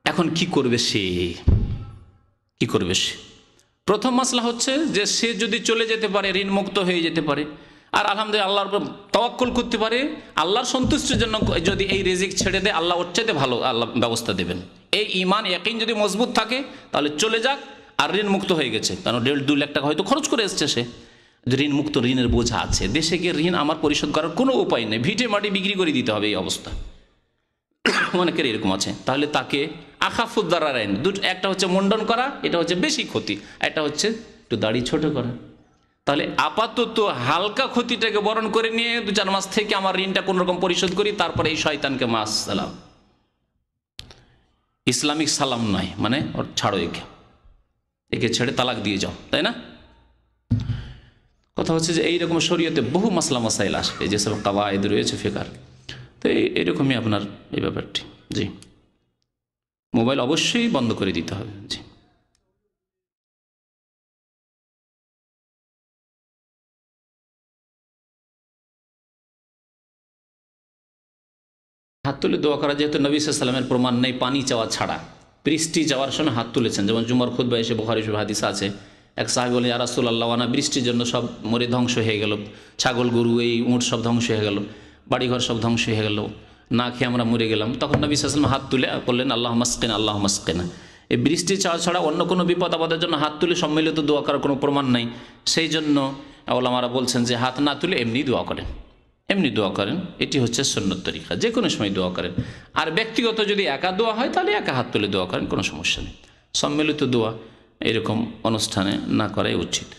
S1: এখন কি করবে সে? কি করবে সে? প্রথম মাসলা হচ্ছে যে সে যদি চলে যেতে পারে, ঋণ মুক্ত হয়ে যেতে পারে, আর আলহামদুলিল্লাহ আল্লাহর উপর তাওয়াক্কুল করতে পারে, আল্লাহর সন্তুষ্টির জন্য যদি এই রিজিক ছেড়ে দেয়, আল্লাহ ওর চাইতে ভালো আল্লাহ ব্যবস্থা দেবেন। এই ঈমান ইয়াকিন যদি মজবুত থাকে তাহলে চলে যাক, আর ঋণ মুক্ত হয়ে গেছে, কারণ 1.5-2 লাখ টাকা হয়তো খরচ করে এসছে সে, ঋণ মুক্ত, ঋণের বোঝা আছে, দেশে গিয়ে ঋণ আমার পরিশোধ করার কোনো উপায় নেই, ভিটে মাটি বিক্রি করে দিতে হবে, এই অবস্থা অনেকের এরকম আছে। তাহলে তাকে আখাফুদ দারারাইন, একটা হচ্ছে মুন্ডন করা, এটা হচ্ছে বেশি ক্ষতি, একটা হচ্ছে একটু দাড়ি ছোট করা। তাহলে আপাতত হালকা ক্ষতিটাকে বরণ করে নিয়ে 2-4 মাস থেকে আমার ঋণটা কোন রকম পরিশোধ করি, তারপরে এই শয়তানকে মাস সালাম, ইসলামিক সালাম নয়, মানে ওর ছাড়ো, একে ছেড়ে তালাক দিয়ে যাও, তাই না? কথা হচ্ছে যে এইরকম শরীয়তে বহু মাসলা মাসাইল আসবে, যেসব কাওয়ায়েদ রয়েছে ফিকার, তো এইরকমই আপনার এই ব্যাপারটি। জি, মোবাইল অবশ্যই বন্ধ করে দিতে হবে। জি। হাত তুলে দোয়া করা যেহেতু নবী সাল্লাল্লাহু আলাইহি ওয়াসাল্লামের প্রমাণ নেই পানি চাওয়া ছাড়া, বৃষ্টি যাওয়ার সময় হাত তুলেছেন, যেমন জুমার খুতবায় এসে বুখারী শরীফ হাদিস আছে, এক সাহাবী বলে, ইয়া রাসূলুল্লাহ, ওয়ানা বৃষ্টির জন্য সব মরে ধ্বংস হয়ে গেল, ছাগল গরু এই উঁট সব ধ্বংস হয়ে গেল, বাড়িঘর সব ধ্বংস হয়ে গেল, না খেয়ে আমরা মরে গেলাম। তখন নবী সাল্লাল্লাহু আলাইহি ওয়াসাল্লাম হাত তুলে বললেন, আল্লাহ মাসকিনা, আল্লাহ মাসকিনা। এই বৃষ্টি চাওয়া ছাড়া অন্য কোনো বিপদ আপদের জন্য হাত তুলে সম্মিলিত দোয়া করার কোনো প্রমাণ নাই। সেই জন্য ওলামারা বলছেন যে হাত না তুলে এমনি দোয়া করেন, এমনি দোয়া করেন, এটি হচ্ছে সুন্নত তরিকা, যে কোনো সময় দোয়া করেন। আর ব্যক্তিগত যদি একা দোয়া হয় তাহলে একা হাত তুলে দোয়া করেন, কোনো সমস্যা নেই। সম্মিলিত দোয়া এরকম অনুষ্ঠানে না করাই উচিত।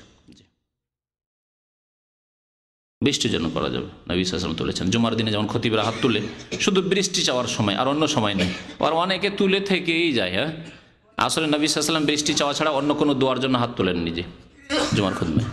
S1: বৃষ্টির জন্য করা যাবে, নবী সাল্লাল্লাহু আলাইহি ওয়াসাল্লাম তুলেছেন। জুমার দিনে যেমন খতিবরা হাত তুলে শুধু বৃষ্টি চাওয়ার সময়, আর অন্য সময় নেই। আর অনেকে তুলে থেকেই যায়। হ্যাঁ, আসলে নবী সাল্লাল্লাহু আলাইহি ওয়াসাল্লাম বৃষ্টি চাওয়া ছাড়া অন্য কোনো দোয়ার জন্য হাত তোলেন নিজে জুমার খুতবায়।